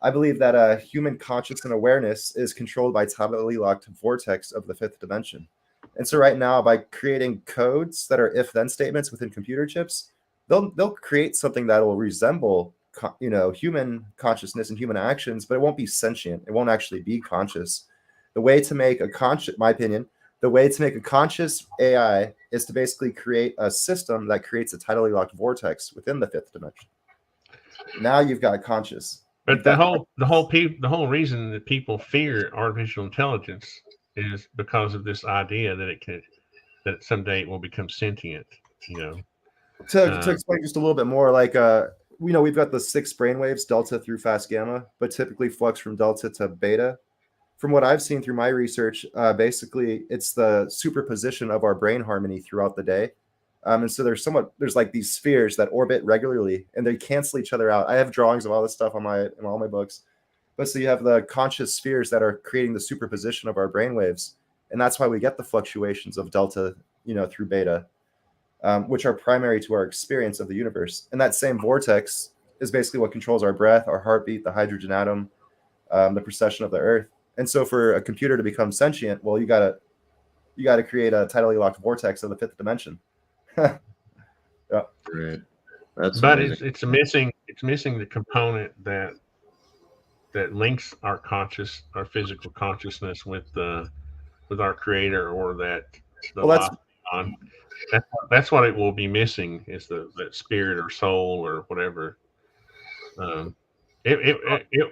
I believe that human conscious and awareness is controlled by tidally locked vortex of the fifth dimension. And so, right now, by creating codes that are if-then statements within computer chips, they'll create something that will resemble human consciousness and human actions, but it won't be sentient. It won't actually be conscious. The way to make a conscious AI is to basically create a system that creates a tidally locked vortex within the fifth dimension. Now you've got conscious. But the whole reason that people fear artificial intelligence is because of this idea that someday it will become sentient. To explain just a little bit more, like we've got the 6 brainwaves, delta through fast gamma, but typically flux from delta to beta. From what I've seen through my research, basically it's the superposition of our brain harmony throughout the day. And so there's like these spheres that orbit regularly and they cancel each other out. I have drawings of all this stuff in all my books. But so you have the conscious spheres that are creating the superposition of our brainwaves. And that's why we get the fluctuations of delta, through beta. Which are primary to our experience of the universe. And that same vortex is basically what controls our breath, our heartbeat, the hydrogen atom, the precession of the Earth. And so for a computer to become sentient, well, you gotta create a tidally locked vortex of the fifth dimension. Yeah. Right. That's But amazing. it's missing the component that links our physical consciousness with our creator, or that the Well, that's life beyond. That's what it will be missing, is that spirit or soul or whatever. It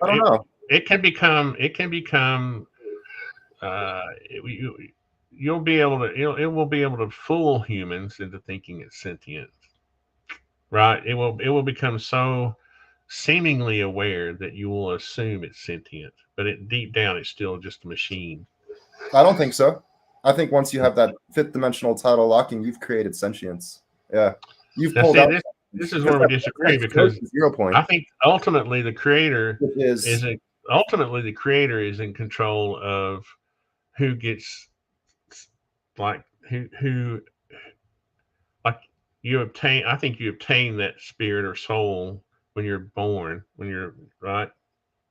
I don't know. it can become you'll be able to it will be able to fool humans into thinking it's sentient, right? It will become so seemingly aware that you will assume it's sentient, but deep down it's still just a machine. I don't think so. I think once you have that fifth dimensional tidal locking, you've created sentience. Yeah, you've Now, pulled see, out. this is where we disagree, because 0 point. I think ultimately the creator is is in control of who gets, like, who like you obtain. I think you obtain that spirit or soul when you're born. When you're right.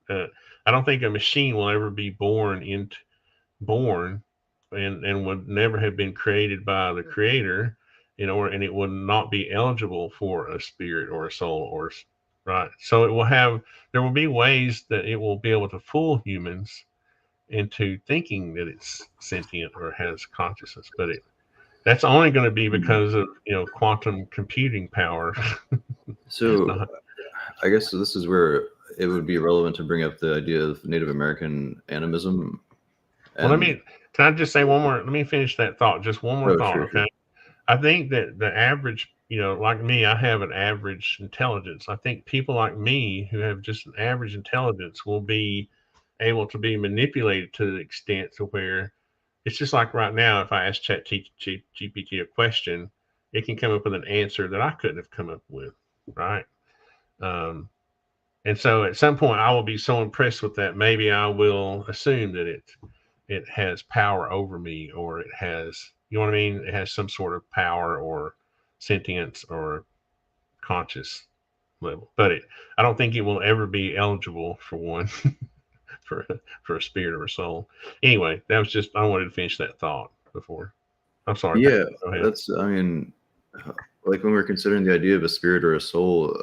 I don't think a machine will ever be born and would never have been created by the creator, and it would not be eligible for a spirit or a soul, or right. So there will be ways that it will be able to fool humans into thinking that it's sentient or has consciousness, but that's only going to be because of quantum computing power. So I guess this is where it would be relevant to bring up the idea of Native American animism. Well, can I just say one more? Let me finish that thought. Just one more thought, sure, okay? sure. I think that the average, like me, I have an average intelligence. I think people like me who have just an average intelligence will be able to be manipulated to the extent to where it's just like right now, if I ask ChatGPT a question, it can come up with an answer that I couldn't have come up with, right? And so at some point I will be so impressed with that, maybe I will assume that it has power over me, or it has, you know what I mean? It has some sort of power or sentience or conscious level. But I don't think it will ever be eligible for one, for a spirit or a soul. Anyway, that was just, I wanted to finish that thought before. I'm sorry. Yeah, Go ahead. that's, I mean, like when we're considering the idea of a spirit or a soul,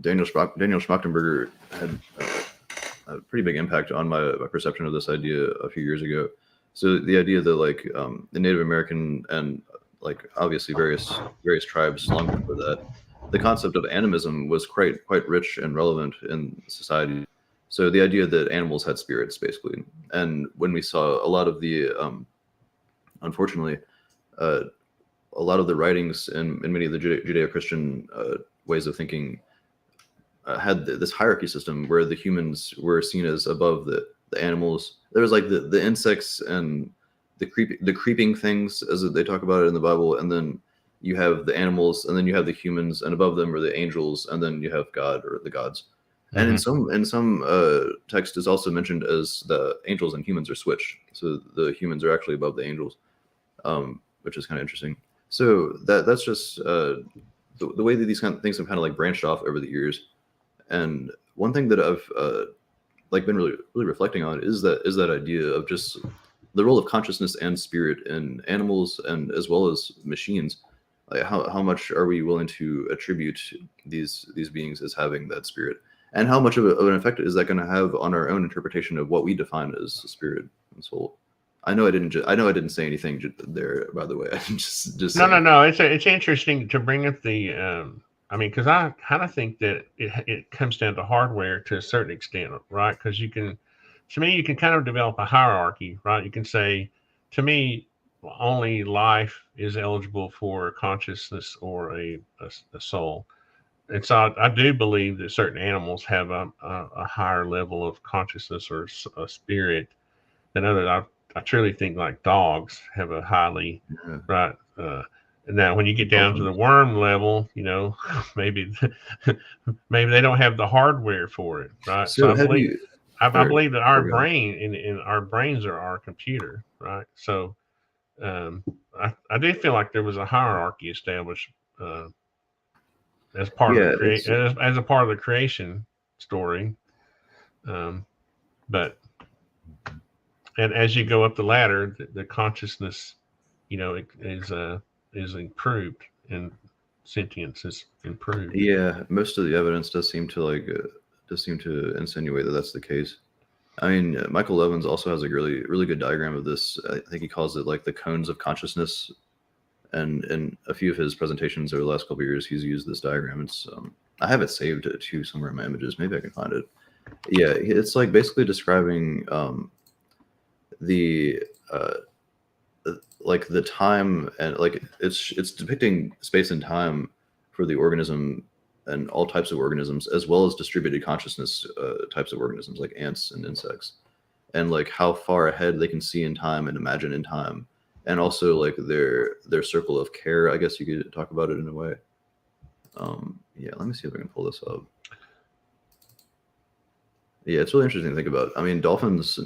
Daniel Schmachtenberger had a pretty big impact on my perception of this idea a few years ago. So the idea that like the Native American and like obviously various tribes long before that, the concept of animism was quite rich and relevant in society. So the idea that animals had spirits, basically, and when we saw a lot of the unfortunately a lot of the writings in many of the Judeo-Christian ways of thinking had this hierarchy system where the humans were seen as above the animals. There was like the insects and the creeping things, as they talk about it in the Bible, and then you have the animals, and then you have the humans, and above them are the angels, and then you have God or the gods. Mm-hmm. And in some text is also mentioned as the angels and humans are switched, so the humans are actually above the angels, which is kind of interesting. So that's just the way that these kind of things have kind of like branched off over the years. And one thing that I've like been really reflecting on is that idea of just the role of consciousness and spirit in animals and as well as machines. Like how much are we willing to attribute these beings as having that spirit, and how much of an effect is that going to have on our own interpretation of what we define as spirit and soul? I know I didn't say anything there, by the way. I just no. It's interesting to bring up the. I mean, because I kind of think that it comes down to hardware to a certain extent, right? Because you can kind of develop a hierarchy, right? You can say, to me, only life is eligible for consciousness or a soul. And so I do believe that certain animals have a higher level of consciousness or a spirit than others. I truly think like dogs have a highly, right? Now, when you get down to the worm level, maybe they don't have the hardware for it, right? So I believe that our brain and our brains are our computer, right? So I do feel like there was a hierarchy established as part of Yeah, the as a part of the creation story. But and as you go up the ladder, the consciousness, is improved, and sentience is improved. yeah. Most of the evidence does seem to insinuate that that's the case. I mean, Michael Levins also has a really good diagram of this. I think he calls it like the cones of consciousness. And in a few of his presentations over the last couple of years, he's used this diagram. It's I have it saved too somewhere in my images. Maybe I can find it. Yeah, it's like basically describing the like the time, and like it's depicting space and time for the organism and all types of organisms, as well as distributed consciousness types of organisms like ants and insects, and like how far ahead they can see in time and imagine in time, and also like their circle of care. I guess you could talk about it in a way. Yeah, let me see if I can pull this up. Yeah, it's really interesting to think about. I mean, dolphins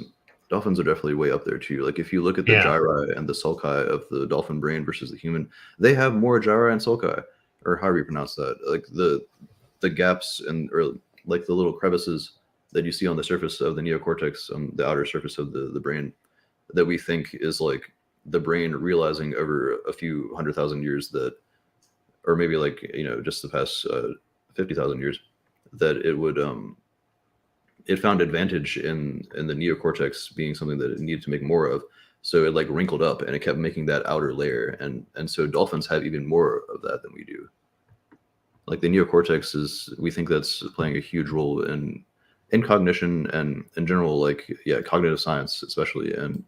are definitely way up there too. Like if you look at the gyri and the sulci of the dolphin brain versus the human, they have more gyri and sulci, or however you pronounce that. Like the gaps or like the little crevices that you see on the surface of the neocortex, on the outer surface of the brain, that we think is like the brain realizing over a few 100,000 years that, or maybe like, just the past 50,000 years, that it would it found advantage in the neocortex being something that it needed to make more of. So it like wrinkled up and it kept making that outer layer. And so dolphins have even more of that than we do. Like the neocortex we think that's playing a huge role in cognition and in general, like, cognitive science, especially, and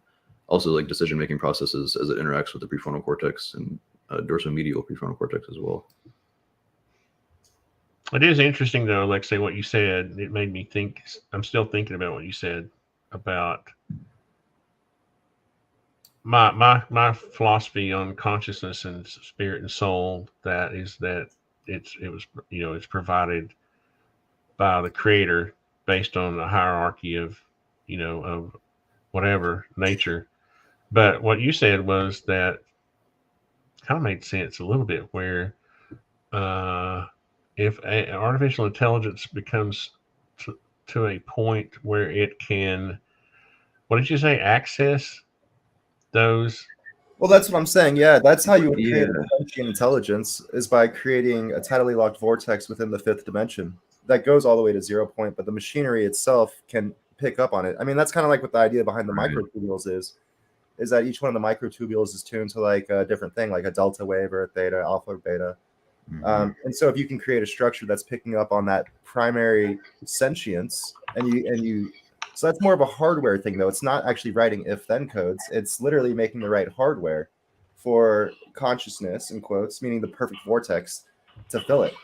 also like decision-making processes as it interacts with the prefrontal cortex and dorsomedial prefrontal cortex as well. It is interesting, though, Alexei, what you said. It made me think. I'm still thinking about what you said about my philosophy on consciousness and spirit and soul. That is that it's provided by the Creator based on a hierarchy of of whatever nature. But what you said was that kind of made sense a little bit, where if artificial intelligence becomes to a point where it can, what did you say, access those? Well, that's what I'm saying. Yeah, that's how you would create a sentient intelligence, is by creating a tidally locked vortex within the fifth dimension that goes all the way to 0 point, but the machinery itself can pick up on it. I mean, that's kind of like what the idea behind the microtubules is that each one of the microtubules is tuned to like a different thing, like a delta wave or a theta, alpha, or beta. And so if you can create a structure that's picking up on that primary sentience, and you so that's more of a hardware thing, though. It's not actually writing if-then codes. It's literally making the right hardware for consciousness, in quotes, meaning the perfect vortex to fill it.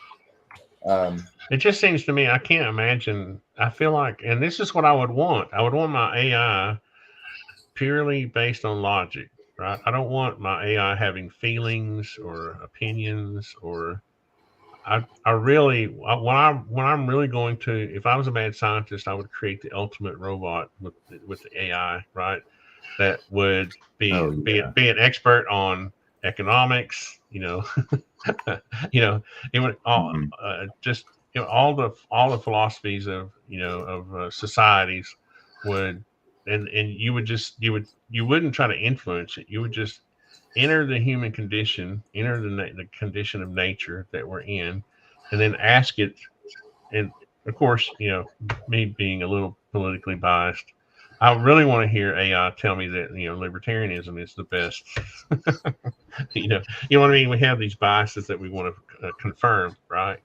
It just seems to me, I can't imagine. I feel like, and this is what I would want. I would want my AI purely based on logic, right? I don't want my AI having feelings or opinions, or I really, when I'm really going to, if I was a mad scientist, I would create the ultimate robot with the AI, right? That would be an expert on economics, it would just all the philosophies of societies would, and you wouldn't try to influence it. You would just enter the human condition, enter the condition of nature that we're in, and then ask it. And of course, me being a little politically biased, I really want to hear AI tell me that libertarianism is the best. You know what I mean? We have these biases that we want to confirm, right?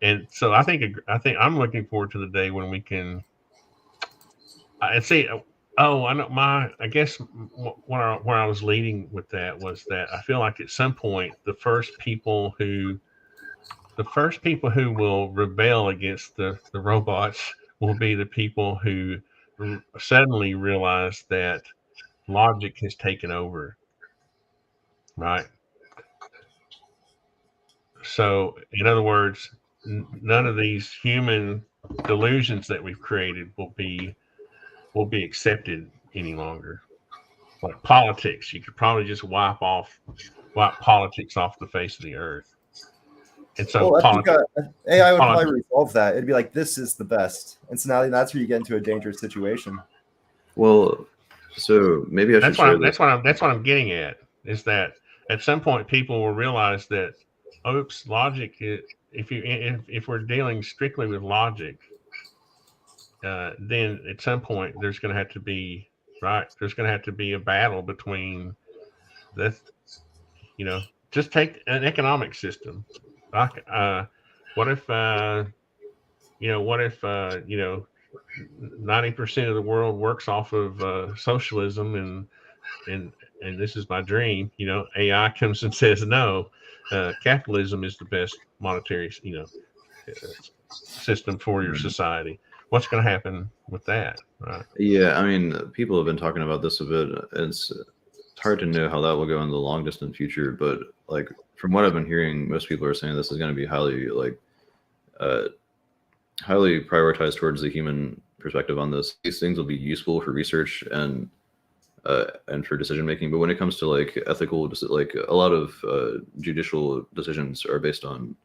And so I think I'm looking forward to the day when we can. I see. Oh, I know. I guess where I was leading with that was that I feel like at some point the first people who will rebel against the robots will be the people who suddenly realize that logic has taken over, right? So, in other words, none of these human delusions that we've created will be accepted any longer. Like politics, you could probably just wipe politics off the face of the earth. And so Well, I think AI would probably resolve that. It'd be like, this is the best. And so now that's where you get into a dangerous situation. Well, so maybe I should share this. That's what I'm getting at, is that at some point people will realize that, oops, logic, if we're dealing strictly with logic, then at some point there's going to have to be, there's going to have to be a battle between this, just take an economic system. What if 90% of the world works off of socialism, and this is my dream. AI comes and says no. Capitalism is the best monetary, system for your society. What's going to happen with that, right? Yeah, I mean, people have been talking about this a bit. It's hard to know how that will go in the long distant future, but like from what I've been hearing, most people are saying this is going to be highly prioritized towards the human perspective on this. These things will be useful for research and for decision making, but when it comes to like ethical, like a lot of judicial decisions are based on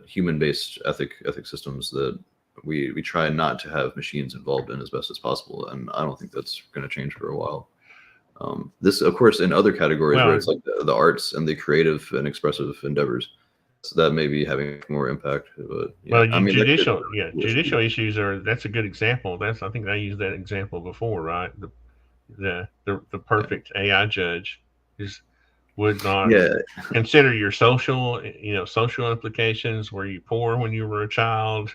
human-based ethic systems that we try not to have machines involved in as best as possible, and I don't think that's going to change for a while. This, of course, in other categories where it's like the arts and the creative and expressive endeavors, so that may be having more impact. But judicial issues that's a good example. I think I used that example before, right? The perfect AI judge would not consider your social implications. Were you poor when you were a child?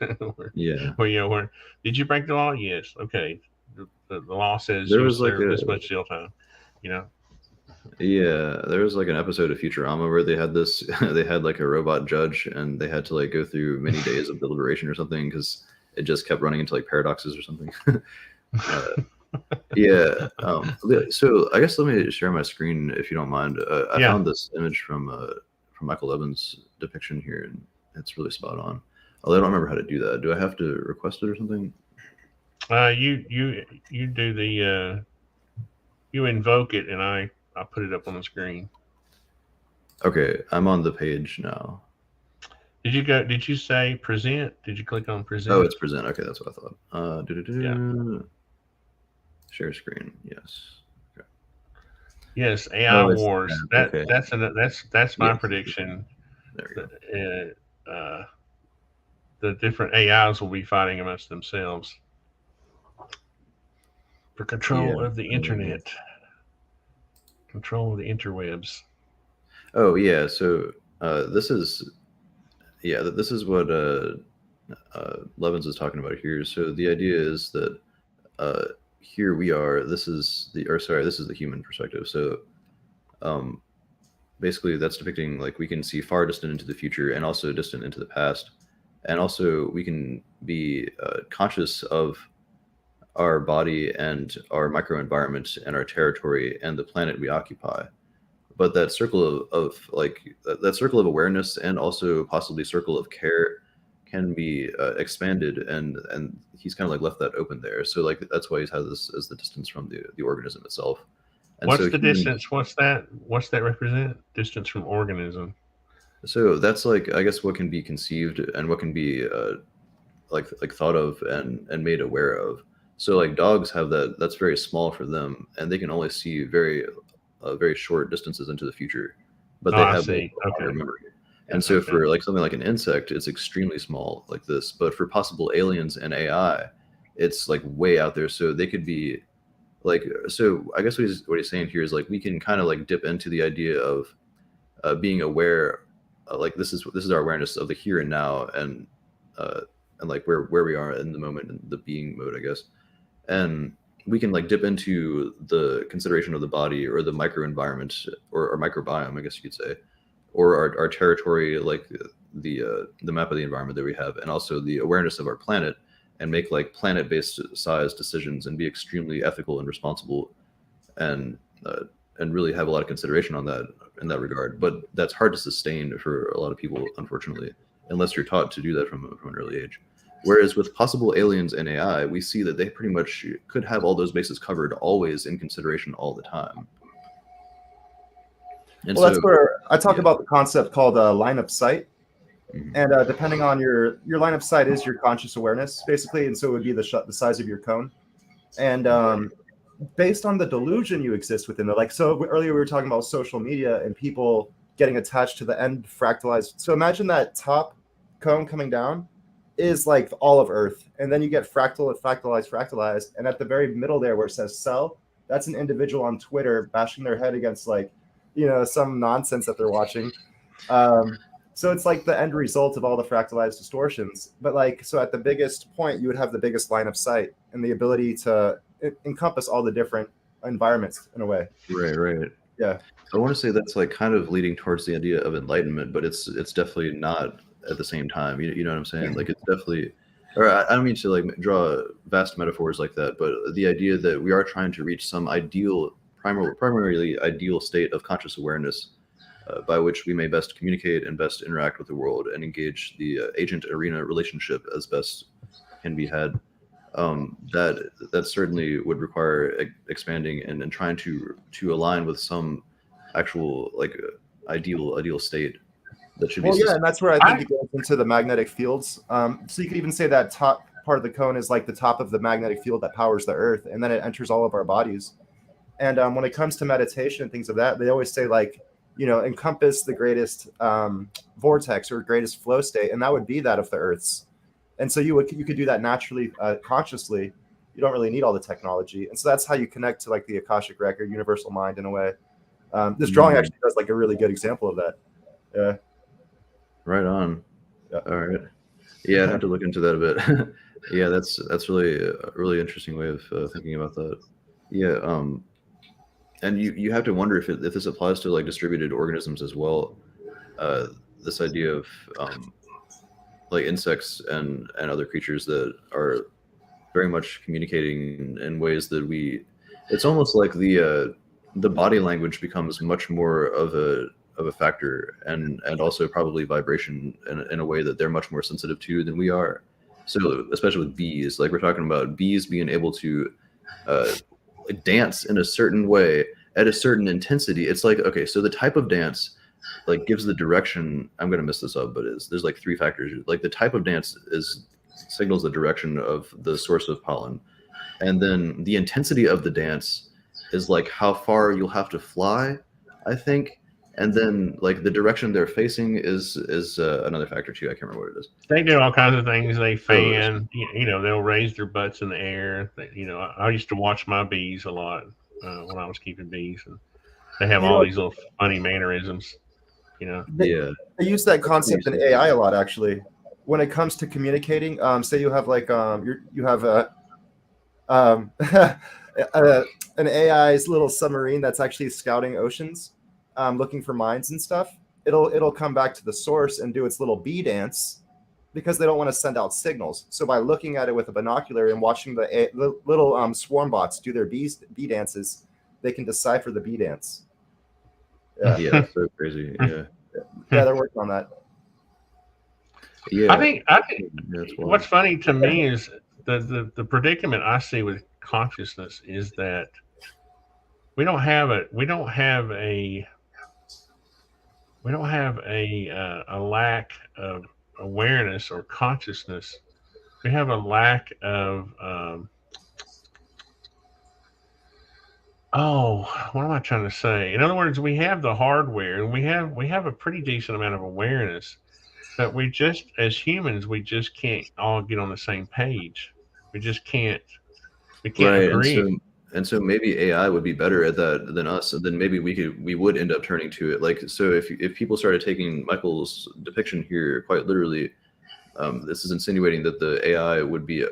Where did you break the law? Yes. Okay. The law says there was like this much jail time. Yeah, there was like an episode of Futurama where they had they had like a robot judge, and they had to like go through many days of deliberation or something because it just kept running into like paradoxes or something. So I guess let me share my screen if you don't mind. I found this image from Michael Evans' depiction here, and it's really spot on. Although I don't remember how to do that. Do I have to request it or something? You do the you invoke it, and I put it up on the screen. Okay, I'm on the page now. Did you say present? Did you click on present? Oh, it's present. Okay, that's what I thought. Share screen. Yes. Okay. Yes, AI wars. That's my prediction. There we go. The different AIs will be fighting amongst themselves for control of the internet, control of the interwebs. Oh yeah. So this is what Levins is talking about here. So the idea is that here we are. This is the human perspective. So basically, that's depicting like we can see far distant into the future and also distant into the past, and also we can be conscious of our body and our microenvironment and our territory and the planet we occupy. But that circle of awareness and also possibly circle of care can be expanded, and he's kind of like left that open there. So like that's why he's had this as the distance from the organism itself. And what's the distance? What's that represent? Distance from organism. So that's like, I guess, what can be conceived and what can be like thought of and made aware of. So like dogs have that's very small for them, and they can only see very short distances into the future, but they have longer memory. And so for like something like an insect, it's extremely small like this, but for possible aliens and AI, it's like way out there. So they could be like, so I guess what he's saying here is like we can kind of like dip into the idea of being aware, like this is our awareness of the here and now, and like where we are in the moment, in the being mode, I guess. And we can like dip into the consideration of the body or the microenvironment or microbiome, I guess you could say, or our territory, like the map of the environment that we have, and also the awareness of our planet, and make like planet-based size decisions and be extremely ethical and responsible, and really have a lot of consideration on that in that regard. But that's hard to sustain for a lot of people, unfortunately, unless you're taught to do that from an early age. Whereas with possible aliens and AI, we see that they pretty much could have all those bases covered, always in consideration all the time. And well, that's where I talk about the concept called line of sight. And depending on your line of sight is your conscious awareness, basically, and so it would be the size of your cone. And based on the delusion you exist within it, like so earlier we were talking about social media and people getting attached to the end fractalized. So imagine that top cone coming down is like all of Earth, and then you get fractal and fractalized, and at the very middle there where it says cell, that's an individual on Twitter bashing their head against like, some nonsense that they're watching. So it's like the end result of all the fractalized distortions. But like, so at the biggest point, you would have the biggest line of sight and the ability to encompass all the different environments in a way. Right. Yeah. I want to say that's like kind of leading towards the idea of enlightenment, but it's definitely not at the same time. You know what I'm saying? Like it's definitely, or I don't mean to like draw vast metaphors like that, but the idea that we are trying to reach some ideal, primarily ideal state of conscious awareness by which we may best communicate and best interact with the world and engage the agent arena relationship as best can be had. That certainly would require expanding and trying to align with some actual like ideal state that should be. Well, yeah, and that's where I think it goes into the magnetic fields. So you could even say that top part of the cone is like the top of the magnetic field that powers the Earth, and then it enters all of our bodies. And when it comes to meditation and things of that, they always say like, encompass the greatest vortex or greatest flow state, and that would be that of the Earth's. And so you could do that naturally, consciously. You don't really need all the technology, and so that's how you connect to like the Akashic record, universal mind in a way. This drawing actually does like a really good example of that. Yeah. Right on. Yeah. All right. Yeah, I'd have to look into that a bit. Yeah, that's really a really interesting way of thinking about that. Yeah. And you have to wonder if this applies to like distributed organisms as well. This idea of like insects and other creatures that are very much communicating in ways that it's almost like the body language becomes much more of a factor and also probably vibration in a way that they're much more sensitive to than we are. So especially with bees, like we're talking about bees being able to dance in a certain way at a certain intensity. It's like, okay, so the type of dance like gives the direction. I'm going to mess this up, but there's like three factors. Like the type of dance signals the direction of the source of pollen, and then the intensity of the dance is like how far you'll have to fly, I think, and then like the direction they're facing is another factor too. I can't remember what it is. They do all kinds of things. They fan, they'll raise their butts in the air. I used to watch my bees a lot when I was keeping bees, and they have all these little funny mannerisms. They use that concept in AI a lot, actually. When it comes to communicating, say you have like you have an AI's little submarine that's actually scouting oceans, looking for mines and stuff. It'll come back to the source and do its little bee dance because they don't want to send out signals. So by looking at it with a binocular and watching the little swarm bots do their bee dances, they can decipher the bee dance. Yeah, that's so crazy. Yeah, they're working on that. Yeah, I think what's funny to me is the predicament I see with consciousness is that we don't have a lack of awareness or consciousness. We have a lack of what am I trying to say? In other words, we have the hardware and we have a pretty decent amount of awareness, but we just, as humans, we just can't all get on the same page. We just can't. We can't agree. And so maybe AI would be better at that than us, and then maybe we would end up turning to it. Like, so if people started taking Michael's depiction here quite literally, this is insinuating that the AI would be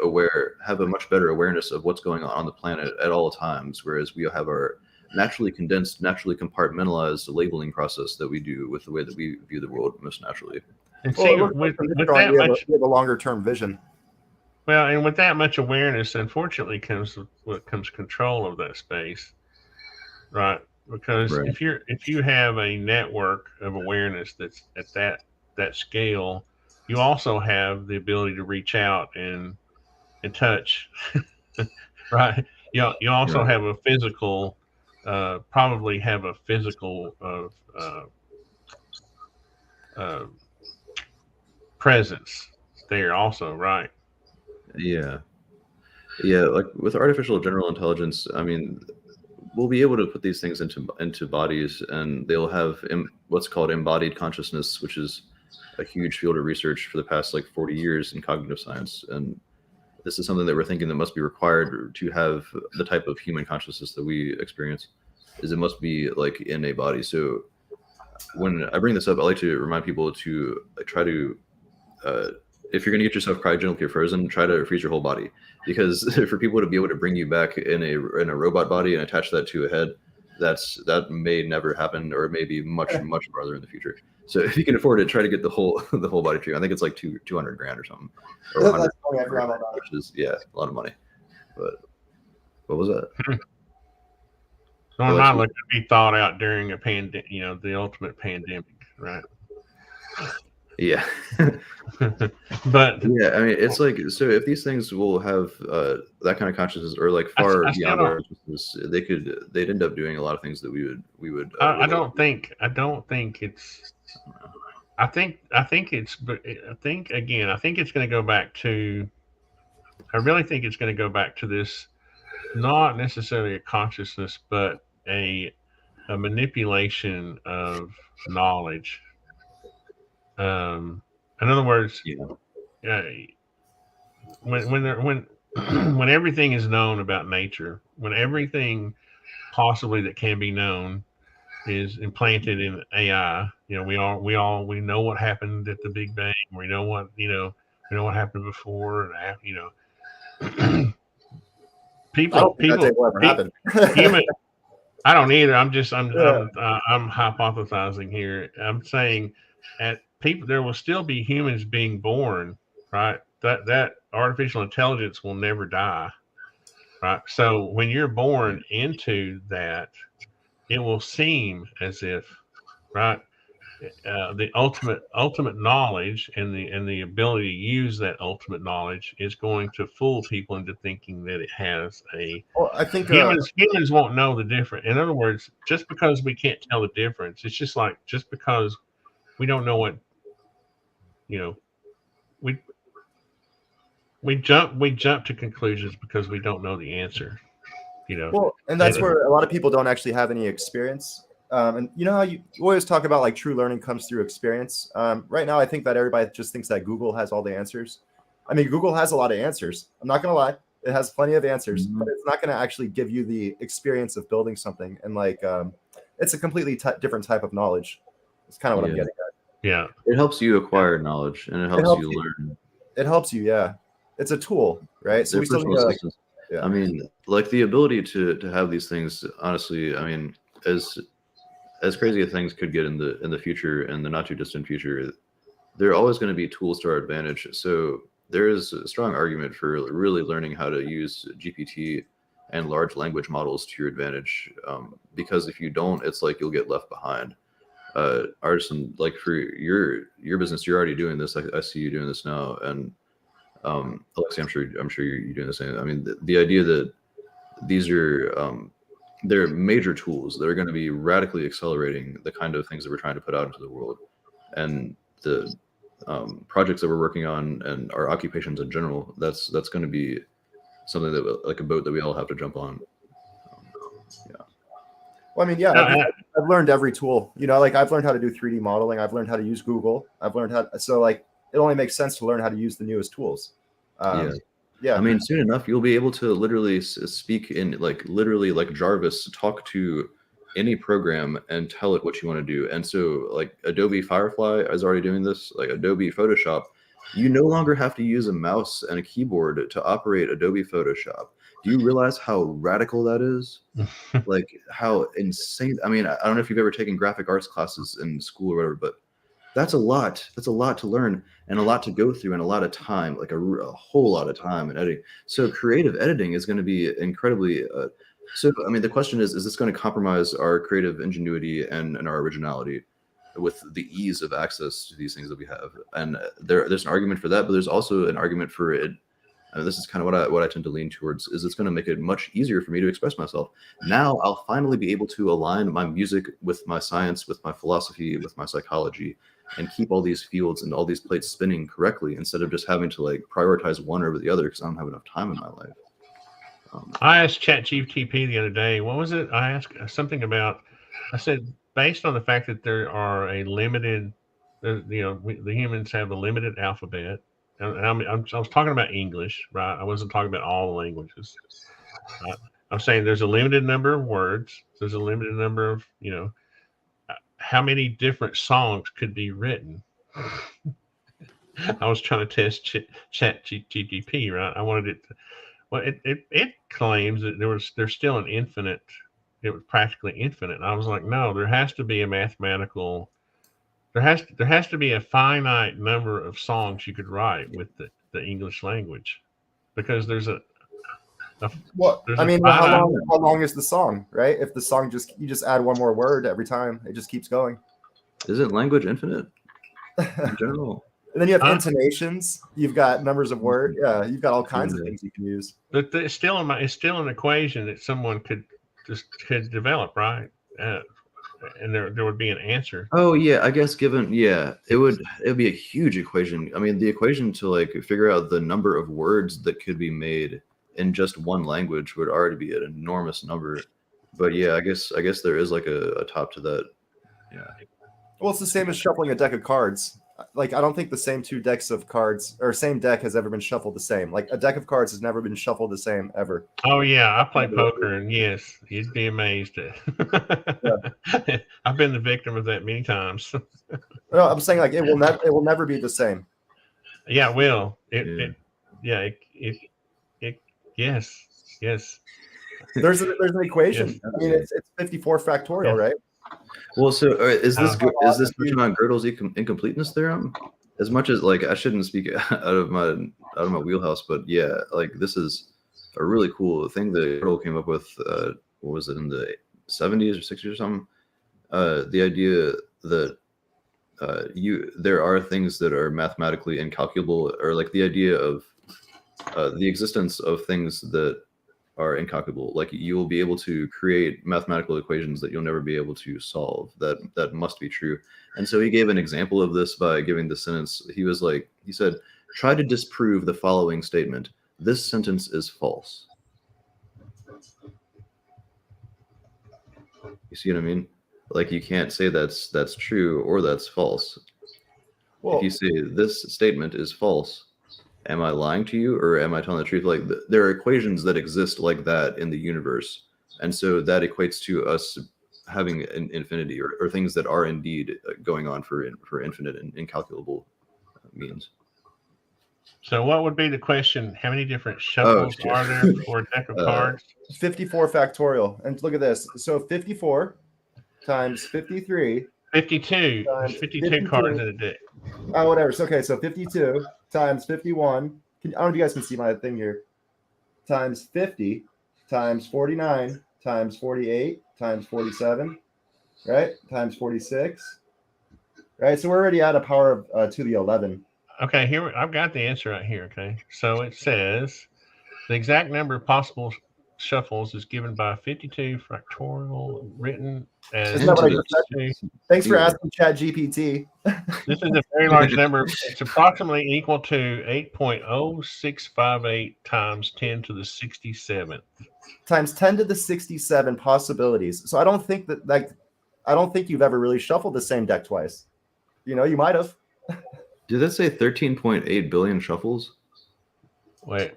have a much better awareness of what's going on the planet at all times, whereas we have our naturally condensed, naturally compartmentalized labeling process that we do with the way that we view the world most naturally. And see, with that much, we have a longer term vision. Well, and with that much awareness, unfortunately, comes control of that space, right? Because if you have a network of awareness that's at that scale, you also have the ability to reach out and touch, right? You also have a physical, probably have a physical presence there also, right? Yeah. Like with artificial general intelligence, I mean, we'll be able to put these things into bodies, and they'll have what's called embodied consciousness, which is a huge field of research for the past like 40 years in cognitive science. And this is something that we're thinking that must be required to have the type of human consciousness that we experience. Is it must be like in a body. So when I bring this up, I like to remind people to try to, if you're going to get yourself cryogenically frozen, try to freeze your whole body, because for people to be able to bring you back in a robot body and attach that to a head, that may never happen, or maybe much farther in the future. So if you can afford it, try to get the whole body treatment. I think it's like 200 grand or something, or 100, which is a lot of money. But what was that? So I'm not looking to be thought out during a pandemic, the ultimate pandemic, right? Yeah. But yeah, I mean, it's like, so if these things will have that kind of consciousness, or like far beyond our consciousness, they'd end up doing a lot of things that we would. I think it's going to go back to. I really think it's going to go back to this, not necessarily a consciousness, but a manipulation of knowledge. In other words, when everything is known about nature, when everything possibly that can be known is implanted in AI, we know what happened at the Big Bang. We know what happened before and after. People human. I don't either. I'm hypothesizing here. I'm saying there will still be humans being born, right? That artificial intelligence will never die, right? So when you're born into that, it will seem as if, right, the ultimate knowledge and the ability to use that ultimate knowledge is going to fool people into thinking that it has a. Well, I think humans won't know the difference. In other words, just because we can't tell the difference, it's just because we don't know what, we jump to conclusions because we don't know the answer. Well, and that's where a lot of people don't actually have any experience. And how you always talk about like true learning comes through experience. Right now, I think that everybody just thinks that Google has all the answers. I mean, Google has a lot of answers. I'm not going to lie. It has plenty of answers, but it's not going to actually give you the experience of building something. And like, it's a completely different type of knowledge. It's kind of what I'm getting at. Yeah. It helps you acquire knowledge, and it helps you learn. It helps you. Yeah. It's a tool, right? So we still need to, I mean, like the ability to have these things, honestly, I mean, as crazy as things could get in the future, and the not too distant future, there are always going to be tools to our advantage. So there is a strong argument for really learning how to use GPT and large language models to your advantage, because if you don't, it's like you'll get left behind. Artisan, like for your business, you're already doing this. I see you doing this now, and Alexei, I'm sure you're doing the same. I mean, the idea that these are they're major tools that are going to be radically accelerating the kind of things that we're trying to put out into the world, and the projects that we're working on, and our occupations in general. That's going to be something that, like a boat that we all have to jump on. Well, I mean, I've learned every tool. Like I've learned how to do 3D modeling. I've learned how to use Google. I've learned so like it only makes sense to learn how to use the newest tools. Yeah. I mean, soon enough, you'll be able to literally speak in literally like Jarvis, talk to any program and tell it what you want to do. And so like Adobe Firefly is already doing this, like Adobe Photoshop. You no longer have to use a mouse and a keyboard to operate Adobe Photoshop. Do you realize how radical that is? Like how insane. I mean, I don't know if you've ever taken graphic arts classes in school or whatever, but that's a lot. That's a lot to learn, and a lot to go through, and a lot of time, like a whole lot of time in editing. So creative editing is going to be incredibly. So I mean, the question is this going to compromise our creative ingenuity and our originality with the ease of access to these things that we have? And there's an argument for that, but there's also an argument for it. This is kind of what I tend to lean towards, is it's going to make it much easier for me to express myself. Now I'll finally be able to align my music with my science, with my philosophy, with my psychology, and keep all these fields and all these plates spinning correctly instead of just having to like prioritize one over the other because I don't have enough time in my life. I asked ChatGPT the other day, what was it? I asked something about, I said, based on the fact that there are a limited, the humans have a limited alphabet, and I was talking about English, right? I wasn't talking about all the languages. I'm saying there's a limited number of words. There's a limited number of, how many different songs could be written. I was trying to test ChatGPT, right? I wanted it to, well, it claims that there's still an infinite, it was practically infinite. And I was like, no, there has to be a mathematical, there has to be a finite number of songs you could write with the English language, because there's a Well, there's I a mean, finite, how long is the song, right? If the song you just add one more word every time, it just keeps going. Isn't language infinite in general? And then you have intonations. You've got numbers of words. Yeah, you've got all kinds of Yeah. things you can use. but it's still an equation that someone could develop, right? And there would be an answer. Oh yeah, I guess it would be a huge equation. I mean, the equation to like figure out the number of words that could be made in just one language would already be an enormous number. But yeah, I guess there is like a top to that. Yeah. Well, it's the same as shuffling a deck of cards. Like, I don't think the same two decks of cards or same deck has ever been shuffled the same. Like, a deck of cards has never been shuffled the same ever. Oh yeah, I play poker, and yes, you'd be amazed at. I've been the victim of that many times. No, I'm saying like it will never be the same. Yeah, it will. Yes. There's an equation. Yes. I mean, it's 54 factorial, right? Well, so is this touching on Gödel's incompleteness theorem? As much as like I shouldn't speak out of my wheelhouse, but yeah, like this is a really cool thing that Gödel came up with. What was it, in the 70s or 60s or something? The idea that there are things that are mathematically incalculable, or like the idea of the existence of things that are incalculable. Like you will be able to create mathematical equations that you'll never be able to solve. That must be true. And so he gave an example of this by giving the sentence. He said, try to disprove the following statement. This sentence is false. You see what I mean? Like you can't say that's true or that's false. Well, if you say this statement is false, am I lying to you or am I telling the truth? Like there are equations that exist like that in the universe. And so that equates to us having an infinity or things that are indeed going on for infinite and incalculable means. So what would be the question? How many different shuffles are there for a deck of cards? 54 factorial. And look at this. So 54 times 53. 52. There's 52 cards in a deck. Oh, whatever. So, okay, so 52 times 51. I don't know if you guys can see my thing here. Times 50 times 49 times 48 times 47, right? Times 46, right? So we're already at a power of to the 11. Okay, here I've got the answer right here. Okay, so it says the exact number of possible shuffles is given by 52 factorial, written as. Isn't that what I just said? Thanks for asking ChatGPT. This is a very large number. It's approximately equal to 8.0658 times 10 to the 67th. Times 10 to the 67 possibilities. So I don't think you've ever really shuffled the same deck twice. You know, you might have. Did that say 13.8 billion shuffles? Wait.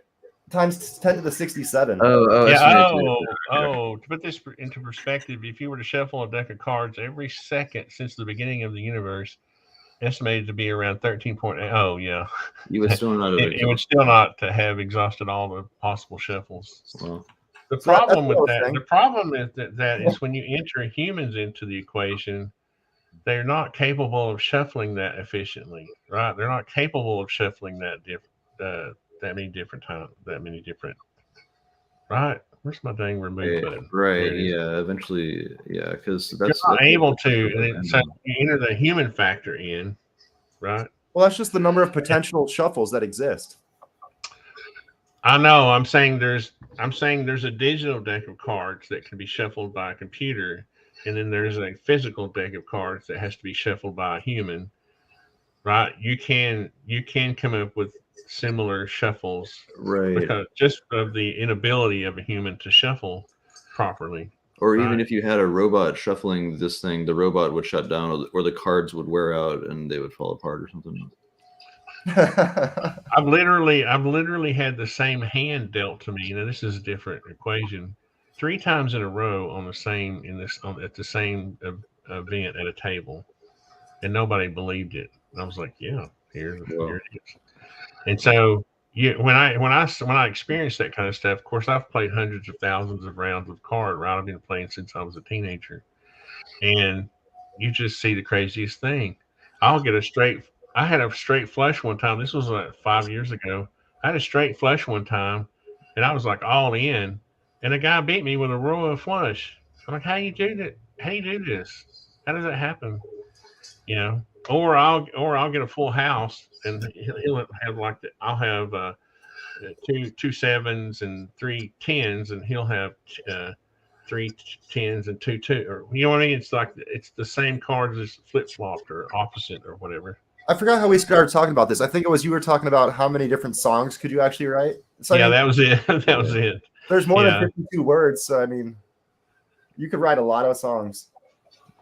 Times 10 to the 67. To put this into perspective, if you were to shuffle a deck of cards every second since the beginning of the universe, estimated to be around 13.8. Oh, yeah. You would still not have it would still not to have exhausted all the possible shuffles. Well, the problem with that is when you enter humans into the equation, they're not capable of shuffling that efficiently, right? They're not capable of shuffling that many different times, right? Where's my dang remove button? Right, yeah, eventually, yeah, because that's not able to. So you enter the human factor in, right? Well, that's just the number of potential shuffles that exist. I know. I'm saying there's a digital deck of cards that can be shuffled by a computer, and then there's a physical deck of cards that has to be shuffled by a human. right? You can come up with similar shuffles Right. because just of the inability of a human to shuffle properly. Or even Right. if you had a robot shuffling this thing, the robot would shut down, or the cards would wear out and they would fall apart or something. I've literally had the same hand dealt to me. Now this is a different equation. 3 times in a row on the same at the same event at a table, and nobody believed it. And I was like, yeah, here Wow. it is. And so when I experienced that kind of stuff, of course I've played hundreds of thousands of rounds of card. Right, I've been playing since I was a teenager, and you just see the craziest thing. I'll get a straight. I had a straight flush one time. This was like 5 years ago. I had a straight flush one time, and I was like all in, and a guy beat me with a royal flush. I'm like, how you do that? How do you do this? How does that happen? You know, or I'll get a full house, and he'll have like I'll have two sevens and 3 10s, and he'll have uh, 3 10s and two, or you know what I mean? It's like it's the same cards as flip flopped or opposite or whatever. I forgot how we started talking about this. I think it was you were talking about how many different songs could you actually write. So, Yeah, I mean, that was it. That was it. there's more Yeah. than 52 words. So I mean, you could write a lot of songs.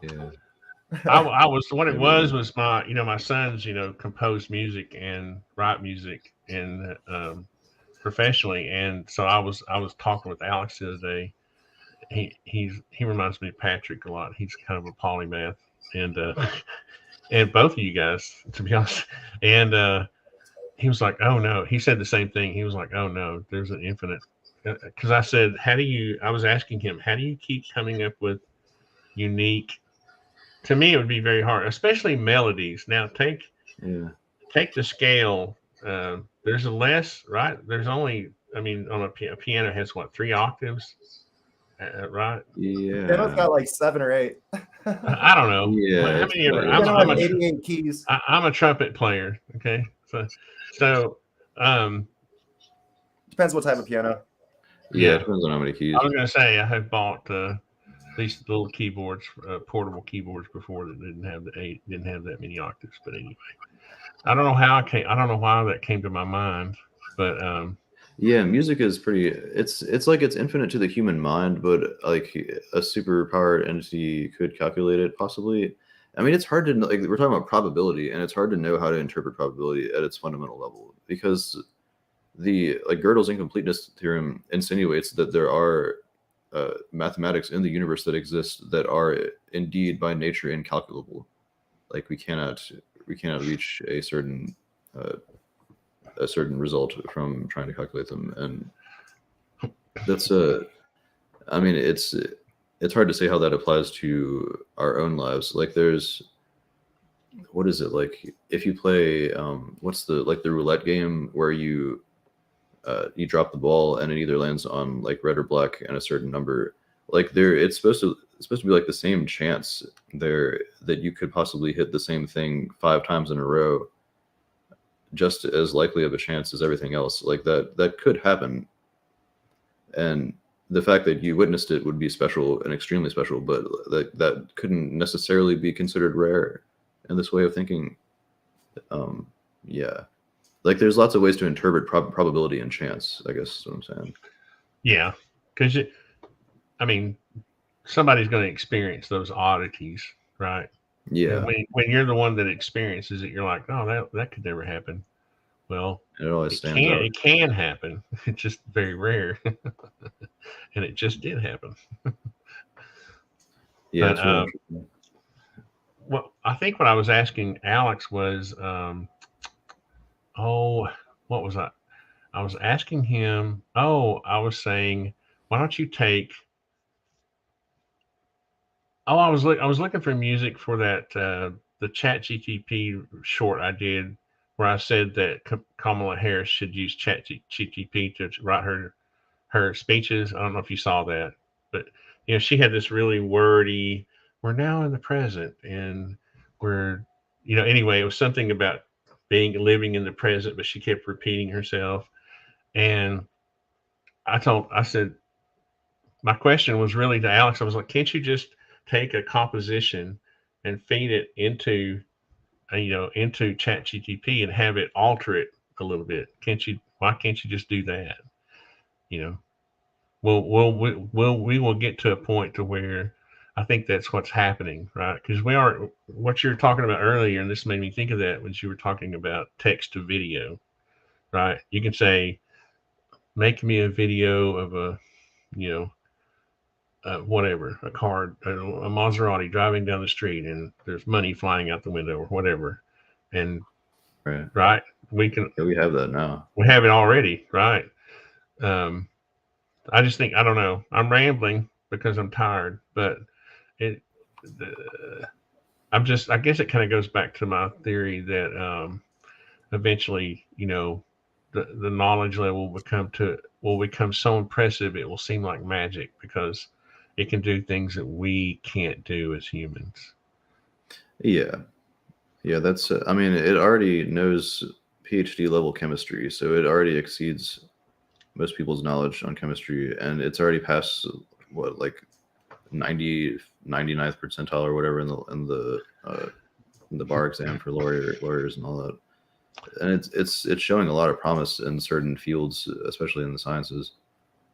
Yeah. I was what it was my sons compose music and write music and professionally, and so I was talking with Alex the other day. He reminds me of Patrick a lot. He's kind of a polymath, and and both of you guys, to be honest. And he was like, "Oh no," he said the same thing. He was like, "Oh no, there's an infinite." Because I said, I was asking him, how do you keep coming up with unique? To me, it would be very hard, especially melodies. Now, take the scale. There's a less, right? There's only, I mean, on a piano has what, 3 octaves, right? Yeah. Piano's got like 7 or 8. I don't know. Yeah. How many ever? Piano has 88 keys. I'm a trumpet player. Okay, so Depends what type of piano. Yeah, it depends on how many keys. I was gonna say I have bought these little keyboards, portable keyboards before that didn't have that many octaves. But anyway, I don't know how I don't know why that came to my mind, but yeah, music is pretty. It's like it's infinite to the human mind, but like a superpowered entity could calculate it possibly. I mean, it's hard to know, like we're talking about probability, and it's hard to know how to interpret probability at its fundamental level because the Gödel's incompleteness theorem insinuates that there are mathematics in the universe that exist that are indeed by nature incalculable. Like we cannot reach a certain result from trying to calculate them, and that's I mean, it's hard to say how that applies to our own lives. Like there's what is it like if you play what's the roulette game where you drop the ball and it either lands on like red or black and a certain number. Like it's supposed to be like the same chance there that you could possibly hit the same thing 5 times in a row, just as likely of a chance as everything else. Like that could happen, and the fact that you witnessed it would be special and extremely special, but that couldn't necessarily be considered rare in this way of thinking. Yeah. Like there's lots of ways to interpret probability and chance, I guess is what I'm saying. Yeah, because I mean, somebody's going to experience those oddities, right? Yeah. And when you're the one that experiences it, you're like, oh, that could never happen. Well, it always stands out. It can happen. It's just very rare, and it just did happen. Yeah. But, well, I think what I was asking Alex was, what was I? I was asking him. I was saying, why don't you take? I was looking for music for that the Chat GTP short I did, where I said that Kamala Harris should use Chat GTP to write her speeches. I don't know if you saw that, but she had this really wordy. We're now in the present, and we're anyway. It was something about living in the present, but she kept repeating herself. And I said, my question was really to Alex. I was like, can't you just take a composition and feed it into into ChatGPT and have it alter it a little bit. Why can't you just do that? We will get to a point to where I think that's what's happening, right? Because what you were talking about earlier, and this made me think of that when you were talking about text to video, right? You can say, make me a video of you know, whatever, a Maserati driving down the street and there's money flying out the window or whatever. And right, we have that now. We have it already, right? I just think, I don't know, I'm rambling because I'm tired, but I guess it kind of goes back to my theory that eventually, the knowledge level will become so impressive it will seem like magic because it can do things that we can't do as humans. Yeah, that's I mean, it already knows PhD level chemistry, so it already exceeds most people's knowledge on chemistry, and it's already passed what, like 99th percentile or whatever in the bar exam for lawyers and all that. And it's showing a lot of promise in certain fields, especially in the sciences,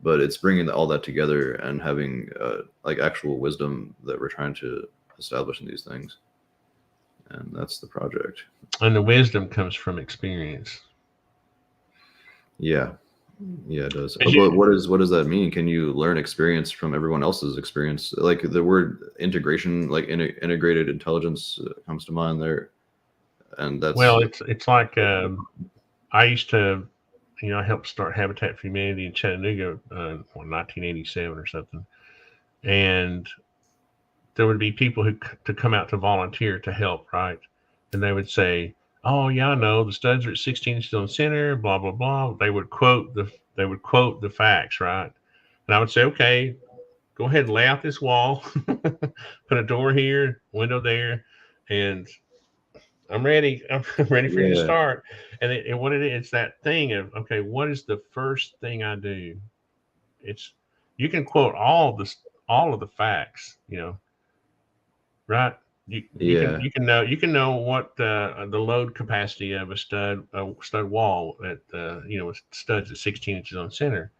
but it's bringing all that together and having like actual wisdom that we're trying to establish in these things. And that's the project. And the wisdom comes from experience. Yeah, it does. But what does that mean? Can you learn experience from everyone else's experience? Like the word integration, like integrated intelligence comes to mind there. And that's, well, it's like I used to, I helped start Habitat for Humanity in Chattanooga in 1987 or something, and there would be people to come out to volunteer to help, right? And they would say, "Oh yeah, I know the studs are at 16 inches on center, blah blah blah." They would quote the facts, right? And I would say, "Okay, go ahead and lay out this wall, put a door here, window there, and I'm ready. I'm ready for you to start." And what it is, it's that thing of, okay, what is the first thing I do? It's, you can quote all of the facts, right? You can know what the load capacity of a stud wall at with studs at 16 inches on center.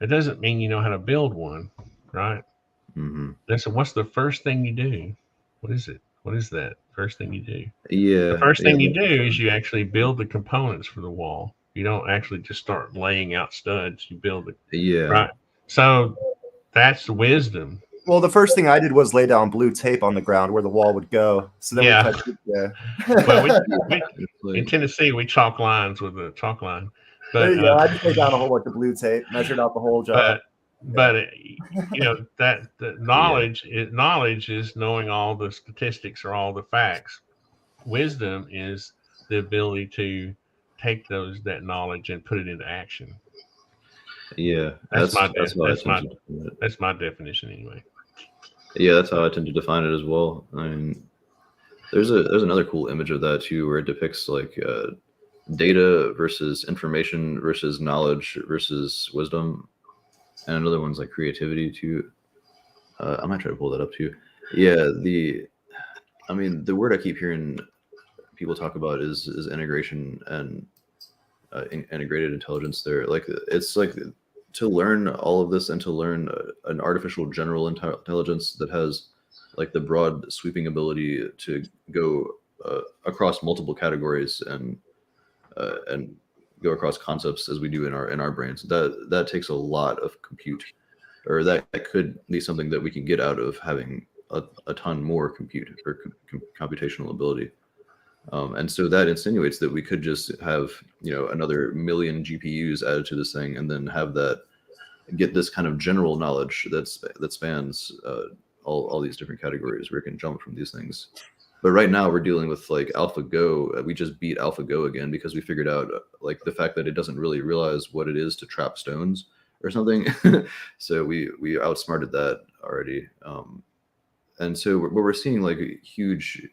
It doesn't mean you know how to build one, right? Mm-hmm. So what's the first thing you do? What is it? What is that first thing you do? Yeah. The first thing you do is you actually build the components for the wall. You don't actually just start laying out studs. You build it. Yeah. Right. So that's the wisdom. Well, the first thing I did was lay down blue tape on the ground where the wall would go. So then yeah. we touched it. Well, in Tennessee, we chalk lines with a chalk line. But, there you go. I just laid down a whole bunch of blue tape, measured out the whole job. But that the knowledge is knowing all the statistics or all the facts. Wisdom is the ability to take that knowledge and put it into action. Yeah, that's my definition anyway. Yeah, that's how I tend to define it as well. I mean, there's another cool image of that too, where it depicts like data versus information versus knowledge versus wisdom, and another one's like creativity too. I might try to pull that up too. Yeah, the word I keep hearing people talk about is integration and integrated intelligence. There, like it's like to learn all of this and to learn an artificial general intelligence that has like the broad sweeping ability to go across multiple categories and go across concepts as we do in our brains. That takes a lot of compute, or that could be something that we can get out of having a ton more compute or computational ability. And so that insinuates that we could just have, another million GPUs added to this thing, and then have that get this kind of general knowledge that spans all these different categories where it can jump from these things. But right now we're dealing with like AlphaGo. We just beat AlphaGo again because we figured out like the fact that it doesn't really realize what it is to trap stones or something. So we outsmarted that already. And so we're seeing like huge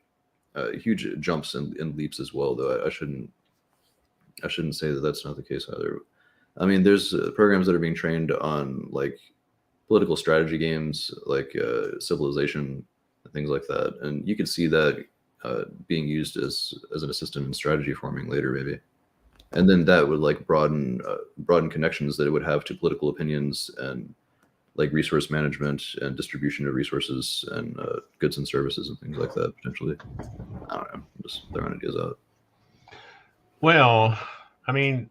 jumps and leaps as well, though I shouldn't say that that's not the case either. I mean, there's programs that are being trained on like political strategy games, like Civilization, things like that, and you can see that being used as an assistant in strategy forming later, maybe. And then that would like broaden connections that it would have to political opinions and like resource management and distribution of resources and goods and services and things like that potentially. I don't know. I'm just throwing ideas out. Well, I mean,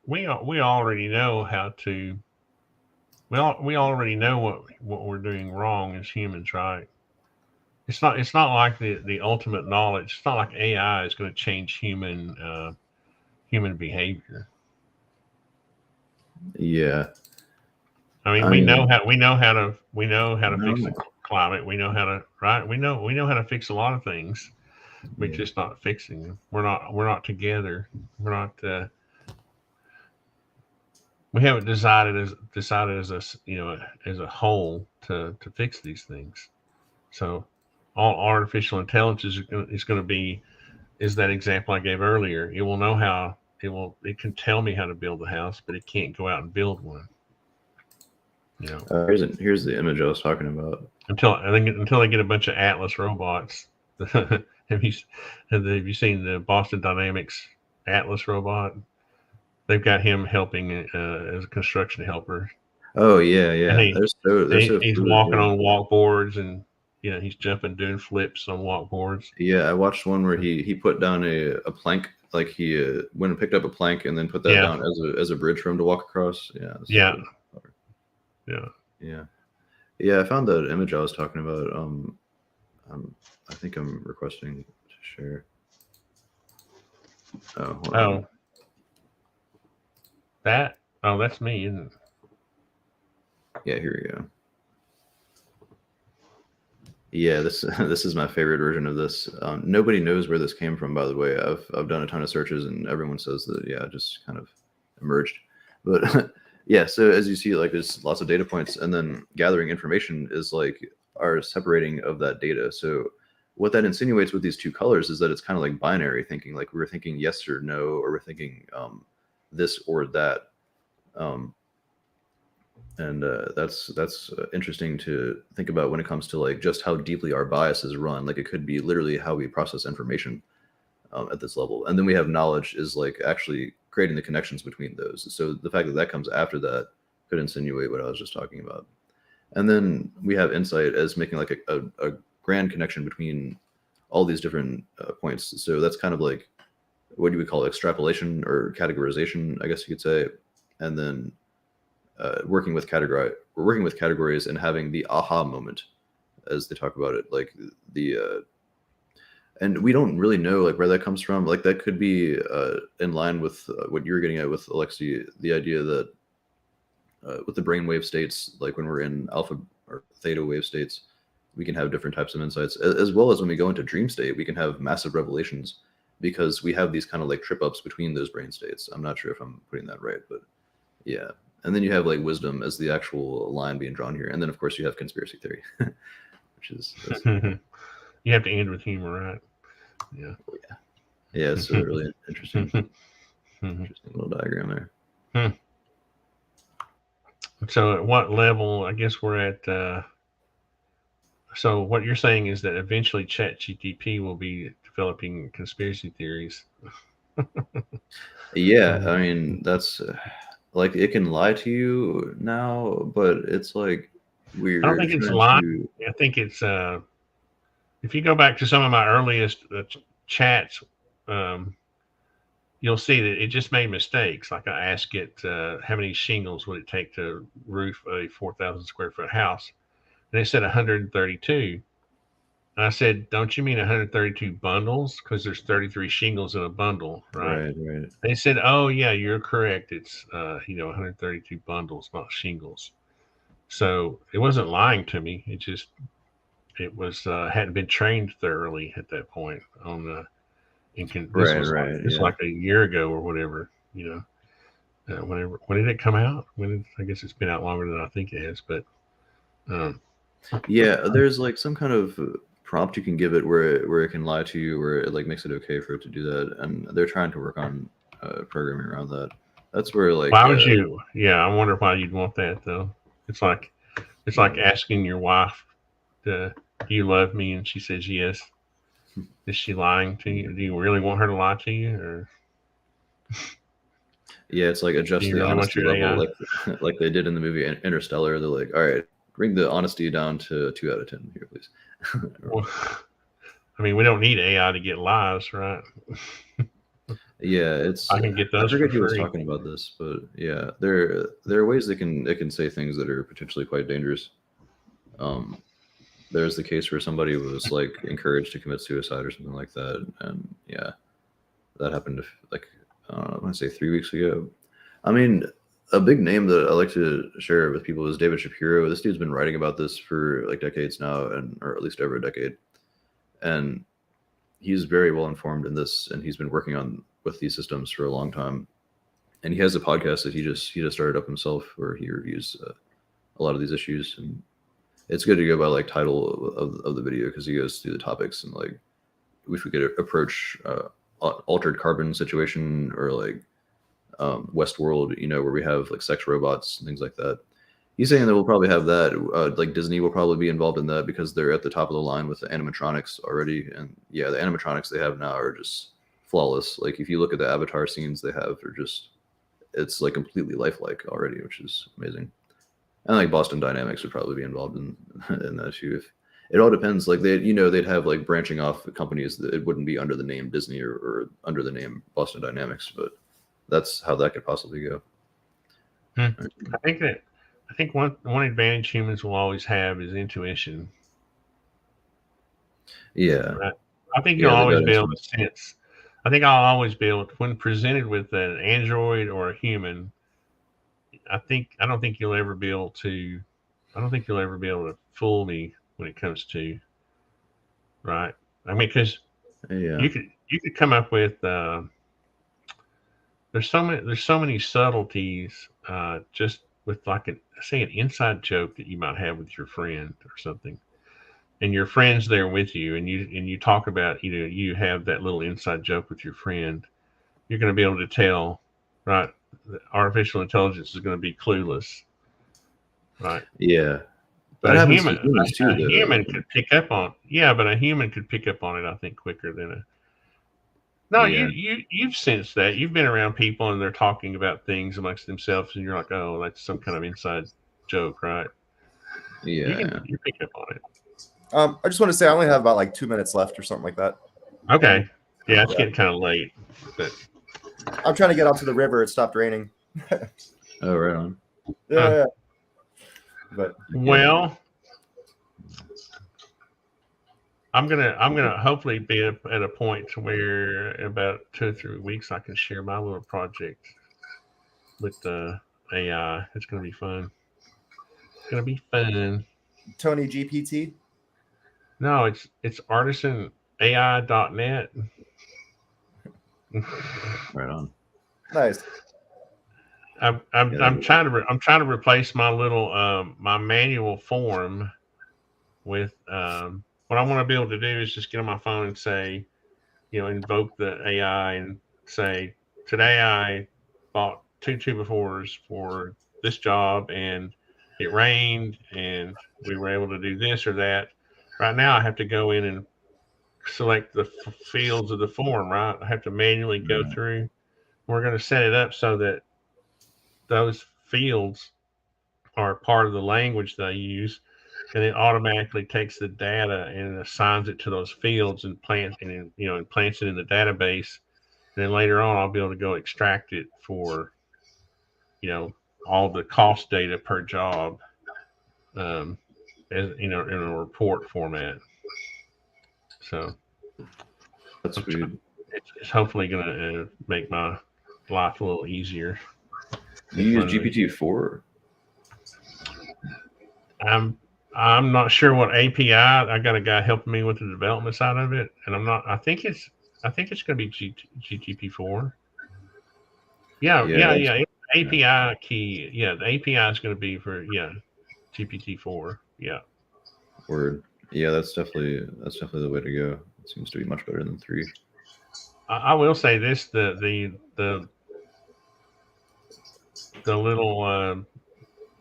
we already know how to. We already know what we're doing wrong as humans, right? It's not like the ultimate knowledge. It's not like AI is going to change human behavior. Yeah. I mean, we know how to fix the climate. We know how to We know how to fix a lot of things. We're just not fixing them. We're not together. We're not. We haven't decided as a whole to fix these things. So all artificial intelligence is going to be that example I gave earlier. It will know how it can tell me how to build a house, but it can't go out and build one. Here's the image I was talking about. Until they get a bunch of Atlas robots. have you seen the Boston Dynamics Atlas robot? They've got him helping as a construction helper. Oh yeah. And he's walking on walkboards, and he's jumping, doing flips on walkboards. Yeah, I watched one where he put down a plank, like he went and picked up a plank and then put that down as a bridge for him to walk across. Yeah. I found that image I was talking about. I think I'm requesting to share. That's me, isn't it? Yeah, here we go. Yeah, this is my favorite version of this. Nobody knows where this came from, by the way. I've done a ton of searches, and everyone says that it just kind of emerged. But yeah, so as you see, like there's lots of data points, and then gathering information is like our separating of that data. So what that insinuates with these two colors is that it's kind of like binary thinking, like we're thinking yes or no, or we're thinking this or that. And that's interesting to think about when it comes to like just how deeply our biases run. Like it could be literally how we process information at this level. And then we have knowledge is like actually creating the connections between those. So the fact that comes after that could insinuate what I was just talking about. And then we have insight as making like a grand connection between all these different points. So that's kind of like, what do we call it? Extrapolation or categorization, I guess you could say. And then working with categories and having the aha moment, as they talk about it, like and we don't really know like where that comes from. Like that could be in line with what you were getting at with Alexei, the idea that with the brainwave states, like when we're in alpha or theta wave states, we can have different types of insights, as well as when we go into dream state, we can have massive revelations because we have these kind of like trip ups between those brain states. I'm not sure if I'm putting that right, but yeah. And then you have like wisdom as the actual line being drawn here. And then of course you have conspiracy theory, which is you have to end with humor, right? Yeah. Yeah, it's a really interesting little diagram there. So at what level, I guess we're at, so what you're saying is that eventually ChatGPT will be developing conspiracy theories. Yeah, I mean, that's like it can lie to you now, but it's like weird. I don't think it's lying. I think it's if you go back to some of my earliest chats, you'll see that it just made mistakes. Like I asked it, how many shingles would it take to roof a 4,000 square foot house? And it said 132. And I said, don't you mean 132 bundles? Because there's 33 shingles in a bundle, right? Right. They said, oh, yeah, you're correct. It's, 132 bundles, not shingles. So it wasn't lying to me. It was hadn't been trained thoroughly at that point on the like a year ago or whatever, whenever. When did it come out? I guess it's been out longer than I think it has, but yeah, there's like some kind of prompt you can give it where it can lie to you, where it like makes it okay for it to do that, and they're trying to work on programming around that. That's where like why would you? Yeah, I wonder why you'd want that though. It's like asking your wife, "Do you love me?" and she says yes. Is she lying to you? Do you really want her to lie to you, or Yeah, it's like do adjust you the really want honesty your level, AI? like they did in the movie Interstellar. They're like, all right, bring the honesty down to 2 out of 10 here, please. Well, I mean, we don't need AI to get lies, right? Yeah, it's I can get I those for forget who was free. talking about this, but yeah, there are ways they can say things that are potentially quite dangerous. Um, there's the case where somebody was like encouraged to commit suicide or something like that, and yeah, that happened like I want to say 3 weeks ago. I mean, a big name that I like to share with people is David Shapiro. This dude's been writing about this for like decades now, and or at least over a decade, and he's very well informed in this, and he's been working on with these systems for a long time. And he has a podcast that he just started up himself, where he reviews a lot of these issues, and it's good to go by like title of the video because he goes through the topics and like if we could approach altered carbon situation or like Westworld, where we have like sex robots and things like that. He's saying that we'll probably have that. Like Disney will probably be involved in that because they're at the top of the line with the animatronics already. And yeah, the animatronics they have now are just flawless. Like if you look at the Avatar scenes they have, they're just it's like completely lifelike already, which is amazing. And like Boston Dynamics would probably be involved in in that too. If it all depends, like they'd have like branching off companies that it wouldn't be under the name Disney or under the name Boston Dynamics, but that's how that could possibly go. Hmm. I think one advantage humans will always have is intuition. Yeah, Right? I think you'll yeah, the always gut be able to instinct. sense. I think I'll always be able to, when presented with an android or a human. I don't think you'll ever be able to. I don't think you'll ever be able to fool me when it comes to right. I mean, because Yeah, you could come up with. There's so many subtleties just with like say an inside joke that you might have with your friend or something, and your friend's there with you, and you talk about you have that little inside joke with your friend. You're going to be able to tell, right? That artificial intelligence is going to be clueless, right? yeah. But That happens to humans too, a human though. could pick up on, yeah, but a human could pick up on it, I think, quicker than a. No, Yeah, you've sensed that. You've been around people and they're talking about things amongst themselves, and you're like, oh, that's some kind of inside joke, right? yeah. You pick up on it. I just want to say I only have about like 2 minutes left or something like that. Okay, yeah, it's Yeah. getting kind of late, but I'm trying to get out to the river. It stopped raining. Oh, right on. Yeah. But Yeah, well, I'm gonna hopefully be at a point to where in about 2 or 3 weeks I can share my little project with the AI. It's gonna be fun. It's gonna be fun. Tony GPT. No, it's artisanai.net. right on. Nice. Yeah, that'd be cool. I'm trying to replace my little my manual form with what I want to be able to do is just get on my phone and say, invoke the AI and say, today I bought 2 2 by 4s for this job and it rained and we were able to do this or that. Right now I have to go in and select the fields of the form, right? I have to manually go Right. through. We're going to set it up so that those fields are part of the language they use, and it automatically takes the data and assigns it to those fields and plants it in the database. And then later on, I'll be able to go extract it for all the cost data per job, um, as in a report format. So That's sweet. it's hopefully going to make my life a little easier You with use running it. GPT-4? I'm I'm not sure what API. I got a guy helping me with the development side of it, and I'm not. I think it's going to be GTP4. Yeah, Yeah, yeah, that's yeah. yeah. API key. Yeah, the API is going to be for GPT-4. Yeah. Word. Yeah, that's definitely the way to go. It seems to be much better than 3. I will say this: the little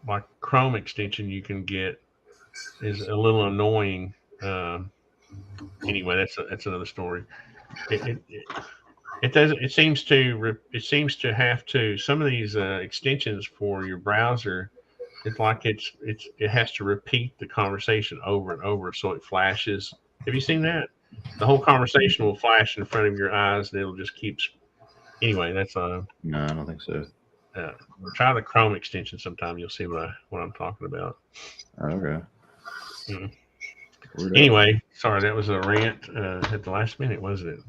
like Chrome extension you can get is a little annoying. anyway, that's another story. It doesn't. It seems to have to some of these extensions for your browser. It's like it has to repeat the conversation over and over so it flashes. Have you seen that? The whole conversation will flash in front of your eyes and it'll just keep. Anyway, that's No, I don't think so. Try the Chrome extension sometime. You'll see what I'm talking about. Okay. Anyway, sorry, that was a rant at the last minute, wasn't it?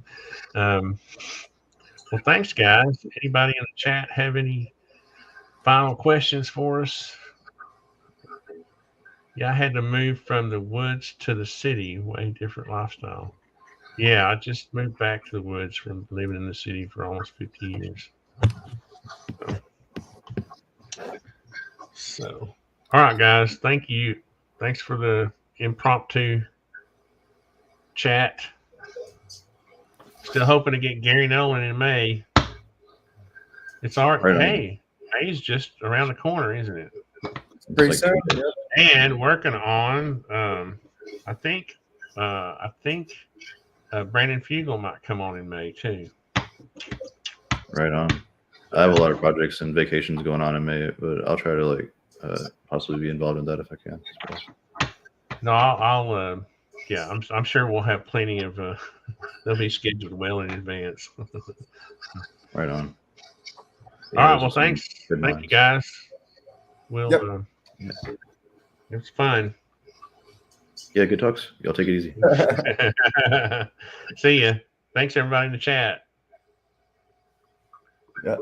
Well, thanks, guys. Anybody in the chat have any final questions for us? Yeah, I had to move from the woods to the city. Way different lifestyle. Yeah, I just moved back to the woods from living in the city for almost 50 years. So, all right, guys. Thank you. Thanks for the impromptu chat. Still hoping to get Gary Nolan in May. It's already, Right on. hey, May's just around the corner, isn't it? Pretty soon. And working on, I think Brandon Fugel might come on in May too. Right on. I have a lot of projects and vacations going on in May, but I'll try to possibly be involved in that if I can. No, I'll yeah, I'm sure we'll have plenty of. They'll be scheduled well in advance. Right on. Yeah, all right. Well, thanks. Thank you, guys. We'll. It's fun. Yeah, good talks. Y'all take it easy. See ya. Thanks, everybody in the chat. Yeah.